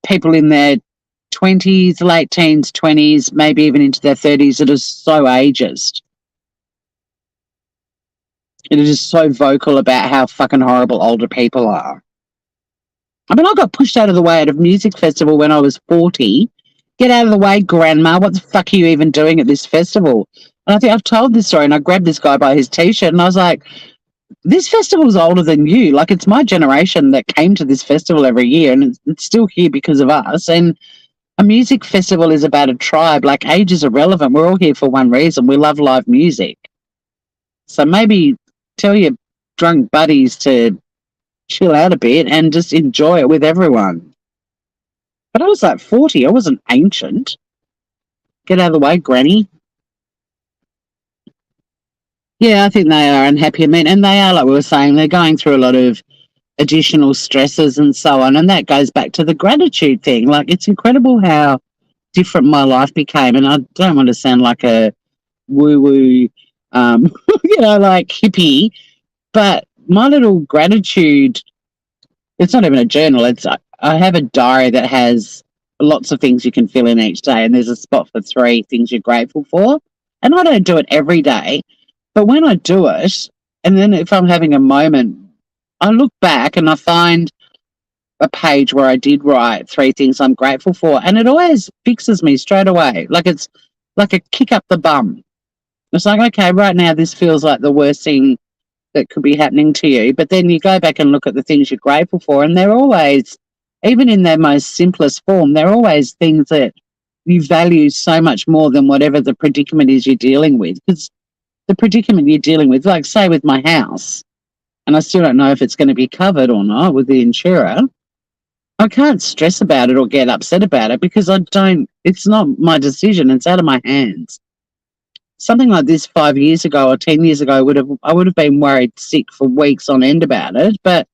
people in their 20s, late teens, 20s, maybe even into their 30s that are so ageist. It is just so vocal about how fucking horrible older people are. I mean, I got pushed out of the way at a music festival when I was 40. Get out of the way, grandma. What the fuck are you even doing at this festival? And I think I've told this story, and I grabbed this guy by his t-shirt, and I was like, this festival's older than you. Like, it's my generation that came to this festival every year, and it's still here because of us. And a music festival is about a tribe. Like, age is irrelevant. We're all here for one reason. We love live music. So maybe tell your drunk buddies to chill out a bit and just enjoy it with everyone. But I was like 40. I wasn't ancient. Get out of the way, granny. Yeah, I think they are unhappy. I mean, and they are, like we were saying, they're going through a lot of additional stresses and so on. And that goes back to the gratitude thing. Like, it's incredible how different my life became. And I don't want to sound like a woo-woo, like hippie, but my little gratitude, it's not even a journal. I have a diary that has lots of things you can fill in each day, and there's a spot for 3 things you're grateful for. And I don't do it every day, but when I do it, and then if I'm having a moment, I look back and I find a page where I did write 3 things I'm grateful for, and it always fixes me straight away. Like, it's like a kick up the bum. It's like, okay, right now this feels like the worst thing that could be happening to you. But then you go back and look at the things you're grateful for, and they're always, even in their most simplest form, they're always things that you value so much more than whatever the predicament is you're dealing with. Because the predicament you're dealing with, like say with my house, and I still don't know if it's going to be covered or not with the insurer, I can't stress about it or get upset about it because it's not my decision. It's out of my hands. Something like this 5 years ago or 10 years ago, I would have been worried sick for weeks on end about it. But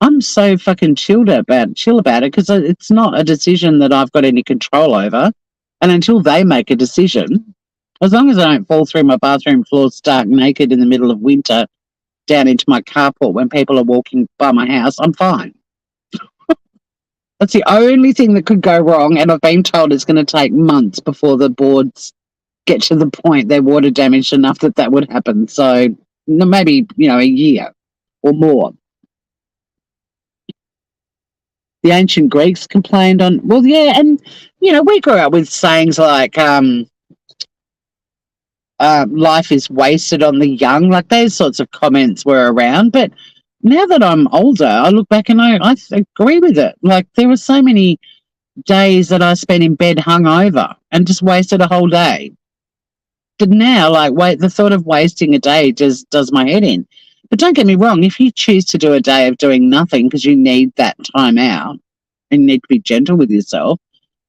I'm so fucking chill about it because it's not a decision that I've got any control over. And until they make a decision, as long as I don't fall through my bathroom floor stark naked in the middle of winter down into my carport when people are walking by my house, I'm fine. That's the only thing that could go wrong, and I've been told it's going to take months before the boards get to the point they're water damaged enough that would happen. So maybe, a year or more. The ancient Greeks complained on, well, yeah, and, we grew up with sayings like life is wasted on the young. Like, those sorts of comments were around. But now that I'm older, I look back and I agree with it. Like, there were so many days that I spent in bed hungover and just wasted a whole day. But now, the thought of wasting a day just does my head in. But don't get me wrong, if you choose to do a day of doing nothing because you need that time out and you need to be gentle with yourself,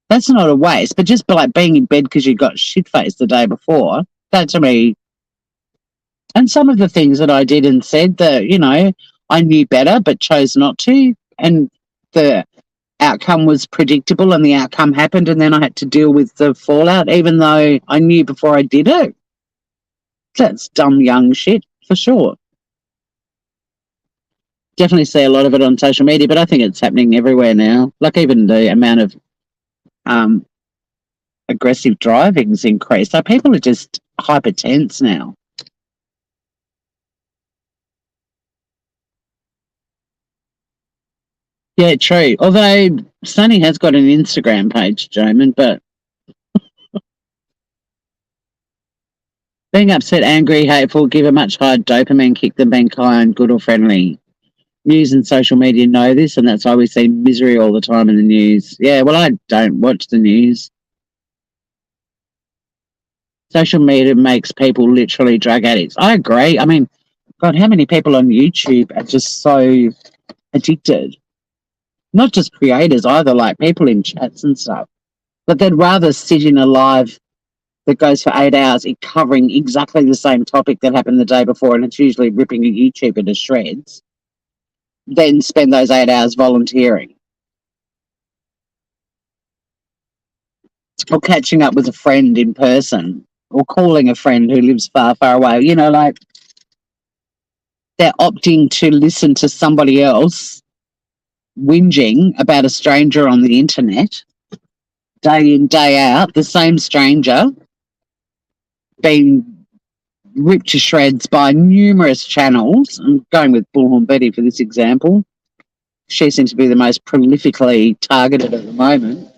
that's not a waste. But just like being in bed because you got shit-faced the day before, that to me, and some of the things that I did and said that, I knew better but chose not to, and the outcome was predictable and the outcome happened, and then I had to deal with the fallout even though I knew before I did it. That's dumb young shit for sure. Definitely see a lot of it on social media, but I think it's happening everywhere now. Like, even the amount of aggressive driving's increased. So people are just hyper tense now. Yeah, true. Although Sunny has got an Instagram page, Joman, but being upset, angry, hateful, give a much higher dopamine kick than being kind, good or friendly. News and social media know this, and that's why we see misery all the time in the news. Yeah, well, I don't watch the news. Social media makes people literally drug addicts. I agree. I mean, God, how many people on YouTube are just so addicted? Not just creators either, like people in chats and stuff. But they'd rather sit in a live that goes for 8 hours covering exactly the same topic that happened the day before, and it's usually ripping a YouTuber to shreds, than spend those 8 hours volunteering. Or catching up with a friend in person, or calling a friend who lives far, far away. You know, like they're opting to listen to somebody else whinging about a stranger on the internet day in, day out, the same stranger being ripped to shreds by numerous channels. I'm going with Bullhorn Betty for this example. She seems to be the most prolifically targeted at the moment.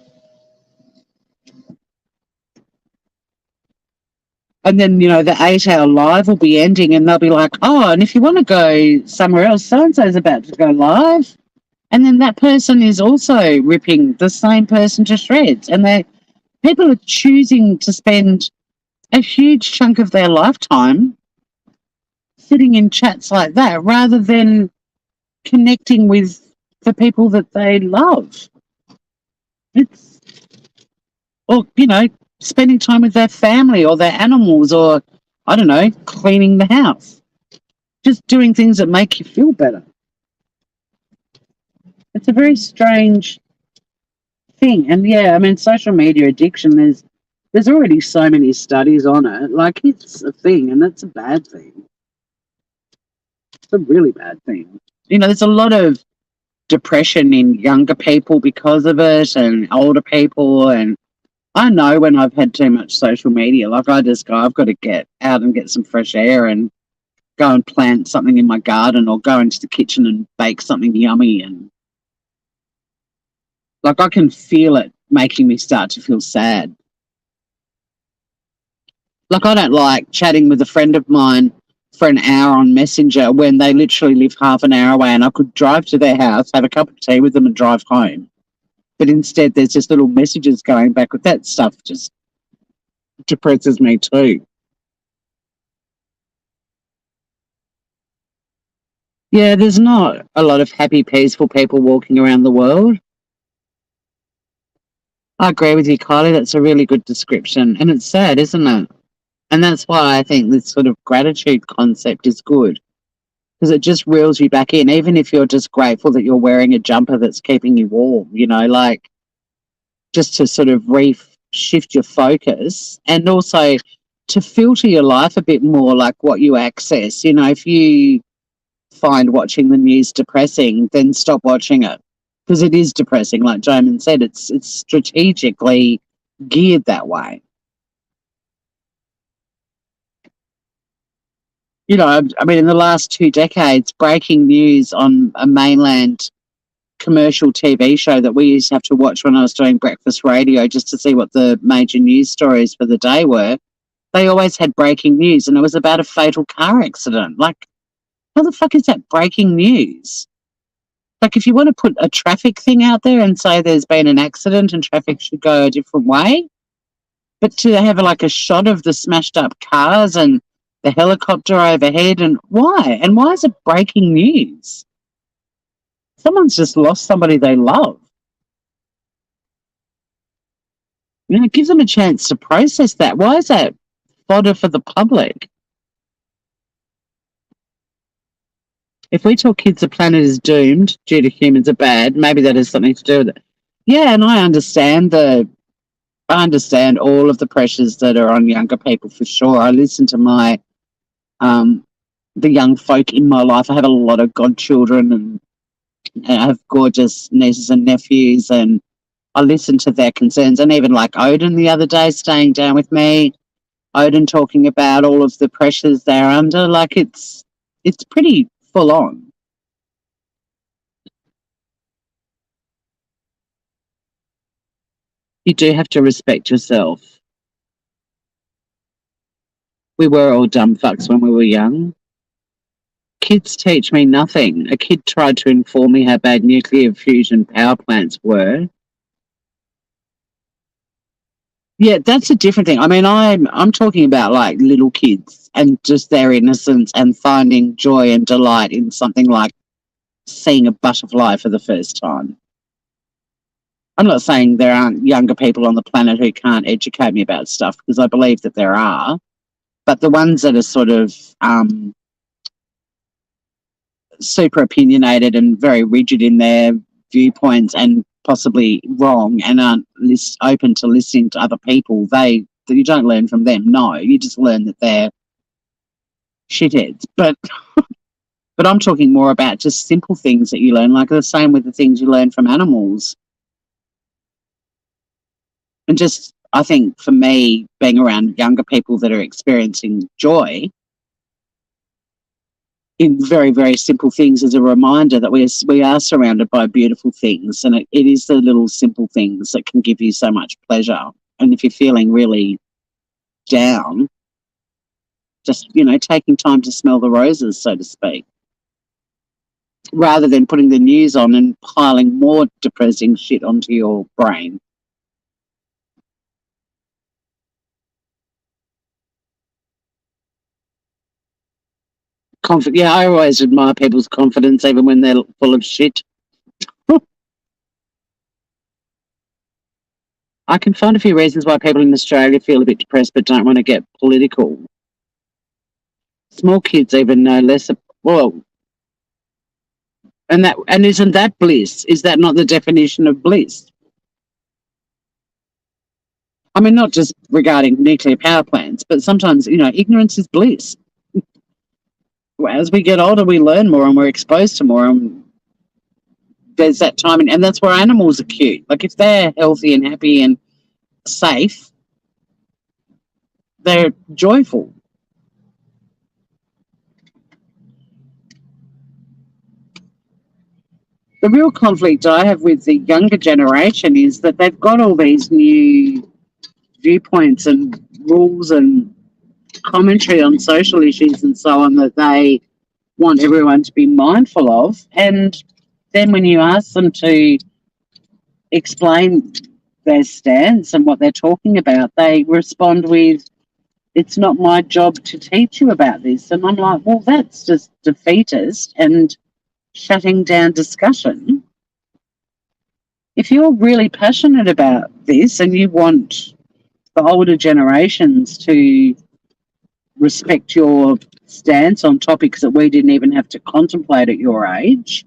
And then, you know, the 8 hour live will be ending and they'll be like, oh, and if you want to go somewhere else, so-and-so's about to go live. And then that person is also ripping the same person to shreds. And people are choosing to spend a huge chunk of their lifetime sitting in chats like that rather than connecting with the people that they love. It's, or, you know, spending time with their family or their animals or, I don't know, cleaning the house. Just doing things that make you feel better. It's a very strange thing. And yeah, I mean, social media addiction, there's already so many studies on it. Like, it's a thing, and that's a bad thing. It's a really bad thing. You know, there's a lot of depression in younger people because of it, and older people. And I know when I've had too much social media, like I just go, I've got to get out and get some fresh air and go and plant something in my garden or go into the kitchen and bake something yummy. And like I can feel it making me start to feel sad. Like I don't like chatting with a friend of mine for an hour on Messenger when they literally live half an hour away and I could drive to their house, have a cup of tea with them and drive home. But instead there's just little messages going back with that stuff just depresses me too. Yeah, there's not a lot of happy, peaceful people walking around the world. I agree with you, Kylie. That's a really good description. And it's sad, isn't it? And that's why I think this sort of gratitude concept is good because it just reels you back in, even if you're just grateful that you're wearing a jumper that's keeping you warm, you know, like just to sort of shift your focus and also to filter your life a bit more, like what you access. You know, if you find watching the news depressing, then stop watching it because it is depressing. Like Joman said, it's strategically geared that way. You know, I mean, in the last 2 decades, breaking news on a mainland commercial TV show that we used to have to watch when I was doing breakfast radio just to see what the major news stories for the day were, they always had breaking news and it was about a fatal car accident. Like, how the fuck is that breaking news? Like, if you want to put a traffic thing out there and say there's been an accident and traffic should go a different way, but to have like a shot of the smashed up cars and the helicopter overhead, and why? And why is it breaking news? Someone's just lost somebody they love. You know, give them a chance to process that. Why is that fodder for the public? If we tell kids the planet is doomed due to humans are bad, maybe that has something to do with it. Yeah, and I understand all of the pressures that are on younger people for sure. I listen to my the young folk in my life. I have a lot of godchildren and I have gorgeous nieces and nephews, and I listen to their concerns. And even like Odin the other day staying down with me, Odin talking about all of the pressures they're under. Like it's pretty full on. You do have to respect yourself. We were all dumb fucks when we were young. Kids teach me nothing. A kid tried to inform me how bad nuclear fusion power plants were. Yeah, that's a different thing. I mean, I'm talking about like little kids and just their innocence and finding joy and delight in something like seeing a butterfly for the first time. I'm not saying there aren't younger people on the planet who can't educate me about stuff, because I believe that there are, but the ones that are sort of super opinionated and very rigid in their viewpoints and possibly wrong and aren't open to listening to other people, you don't learn from them. No, you just learn that they're shitheads. But I'm talking more about just simple things that you learn, like the same with the things you learn from animals. And just, I think for me, being around younger people that are experiencing joy in very, very simple things is a reminder that we are surrounded by beautiful things, and it is the little simple things that can give you so much pleasure. And if you're feeling really down, just, taking time to smell the roses, so to speak, rather than putting the news on and piling more depressing shit onto your brain. Yeah, I always admire people's confidence, even when they're full of shit. I can find a few reasons why people in Australia feel a bit depressed but don't want to get political. Small kids even know less. Well, and isn't that bliss? Is that not the definition of bliss? I mean, not just regarding nuclear power plants, but sometimes, ignorance is bliss. As we get older, we learn more and we're exposed to more, and there's that time, and that's where animals are cute. Like, if they're healthy and happy and safe, they're joyful. The real conflict I have with the younger generation is that they've got all these new viewpoints and rules and commentary on social issues and so on that they want everyone to be mindful of. And then when you ask them to explain their stance and what they're talking about, they respond with, "It's not my job to teach you about this." And I'm like, well, that's just defeatist and shutting down discussion. If you're really passionate about this and you want the older generations to respect your stance on topics that we didn't even have to contemplate at your age,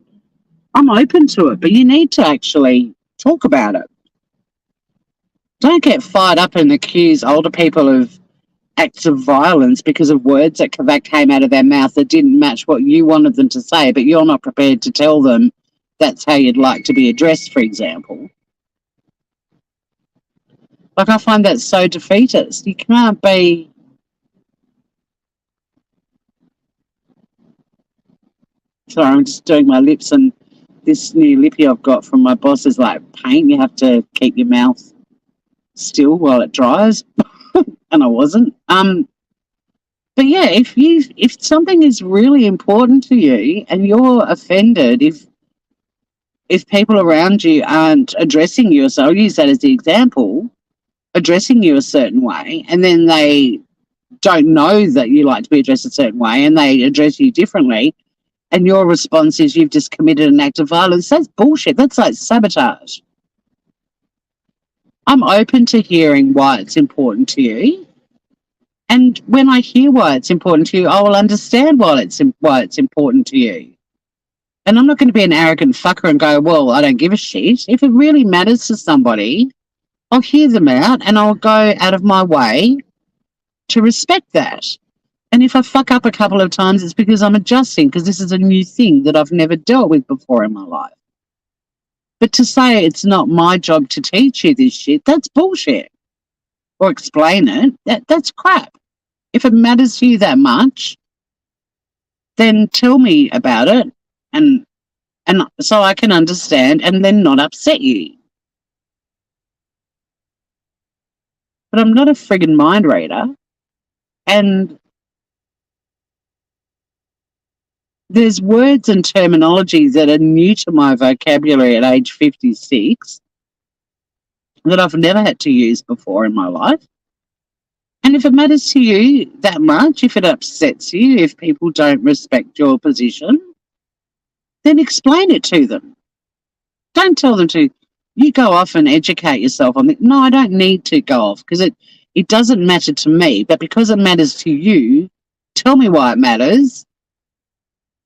I'm open to it, but you need to actually talk about it. Don't get fired up and accuse older people of acts of violence because of words that came out of their mouth that didn't match what you wanted them to say, but you're not prepared to tell them that's how you'd like to be addressed, for example. Like, I find that so defeatist. You can't be... Sorry, I'm just doing my lips, and this new lippy I've got from my boss is like paint. You have to keep your mouth still while it dries, and I wasn't. But yeah, if something is really important to you and you're offended if people around you aren't addressing you, so I'll use that as the example, addressing you a certain way, and then they don't know that you like to be addressed a certain way and they address you differently, and your response is you've just committed an act of violence, that's bullshit. That's like sabotage. I'm open to hearing why it's important to you. And when I hear why it's important to you, I will understand why it's important to you. And I'm not going to be an arrogant fucker and go, well, I don't give a shit. If it really matters to somebody, I'll hear them out and I'll go out of my way to respect that. And if I fuck up a couple of times, it's because I'm adjusting, because this is a new thing that I've never dealt with before in my life. But to say it's not my job to teach you this shit, that's bullshit. Or explain it, that's crap. If it matters to you that much, then tell me about it, and so I can understand and then not upset you. But I'm not a friggin' mind reader, and there's words and terminology that are new to my vocabulary at age 56 that I've never had to use before in my life. And if it matters to you that much, if it upsets you, if people don't respect your position, then explain it to them. Don't tell them to, you go off and educate yourself on it. No, I don't need to go off because it doesn't matter to me. But because it matters to you, tell me why it matters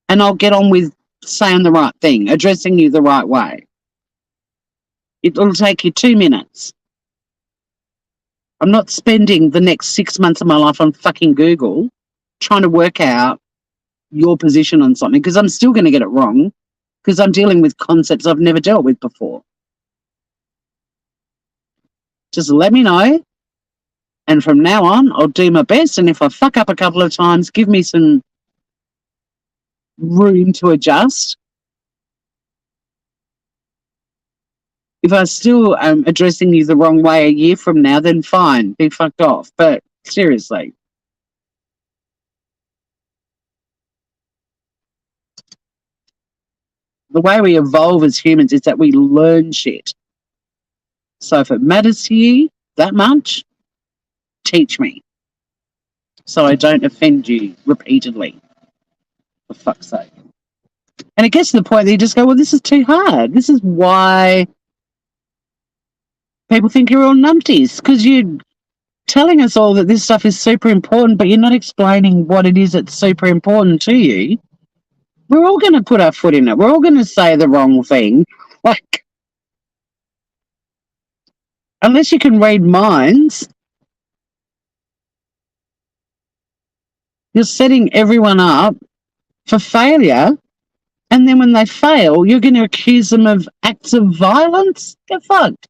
and I'll get on with saying the right thing, addressing you the right way. It'll take you 2 minutes. I'm not spending the next 6 months of my life on fucking Google trying to work out your position on something because I'm still going to get it wrong because I'm dealing with concepts I've never dealt with before. Just let me know. And from now on, I'll do my best. And if I fuck up a couple of times, give me some room to adjust. If I still am addressing you the wrong way a year from now, then fine, be fucked off. But seriously. The way we evolve as humans is that we learn shit. So if it matters to you that much, teach me. So I don't offend you repeatedly. For fuck's sake. And it gets to the point that you just go, well, this is too hard. This is why people think you're all numpties, because you're telling us all that this stuff is super important, but you're not explaining what it is that's super important to you. We're all going to put our foot in it. We're all going to say the wrong thing. Like, unless you can read minds, you're setting everyone up for failure. And then when they fail, you're going to accuse them of acts of violence? Get fucked.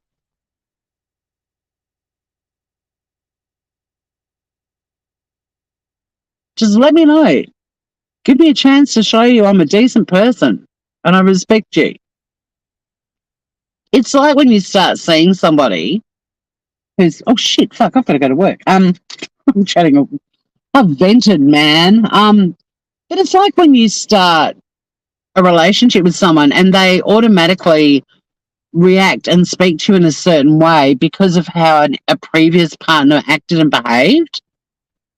Just let me know. Give me a chance to show you I'm a decent person and I respect you. It's like when you start seeing somebody who's, oh shit, fuck, I've got to go to work. I'm chatting, I've vented, man. But it's like when you start a relationship with someone and they automatically react and speak to you in a certain way because of how a previous partner acted and behaved.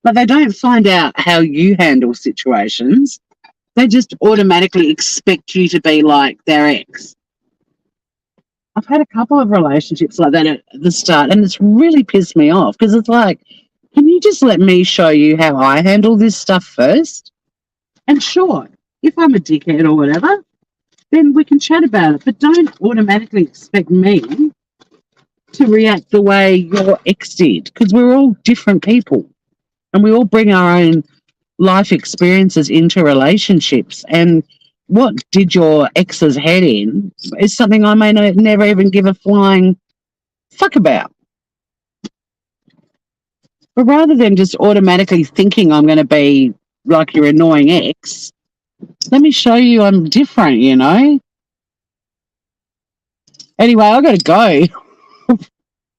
But they don't find out how you handle situations. They just automatically expect you to be like their ex. I've had a couple of relationships like that at the start, and it's really pissed me off because it's like, can you just let me show you how I handle this stuff first? And sure, if I'm a dickhead or whatever, then we can chat about it. But don't automatically expect me to react the way your ex did, because we're all different people. And we all bring our own life experiences into relationships. And what did your ex's head in is something I may never even give a flying fuck about. But rather than just automatically thinking I'm going to be like your annoying ex, let me show you I'm different, you know? Anyway, I got to go.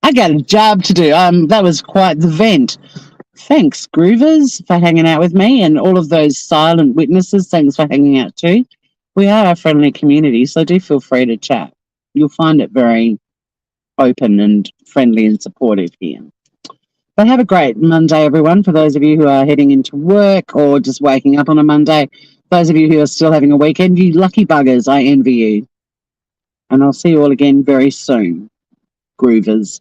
I got a job to do. That was quite the vent. Thanks, Groovers, for hanging out with me, and all of those silent witnesses, thanks for hanging out too. We are a friendly community, so do feel free to chat. You'll find it very open and friendly and supportive here. But have a great Monday, everyone, for those of you who are heading into work or just waking up on a Monday. Those of you who are still having a weekend, you lucky buggers, I envy you. And I'll see you all again very soon, Groovers.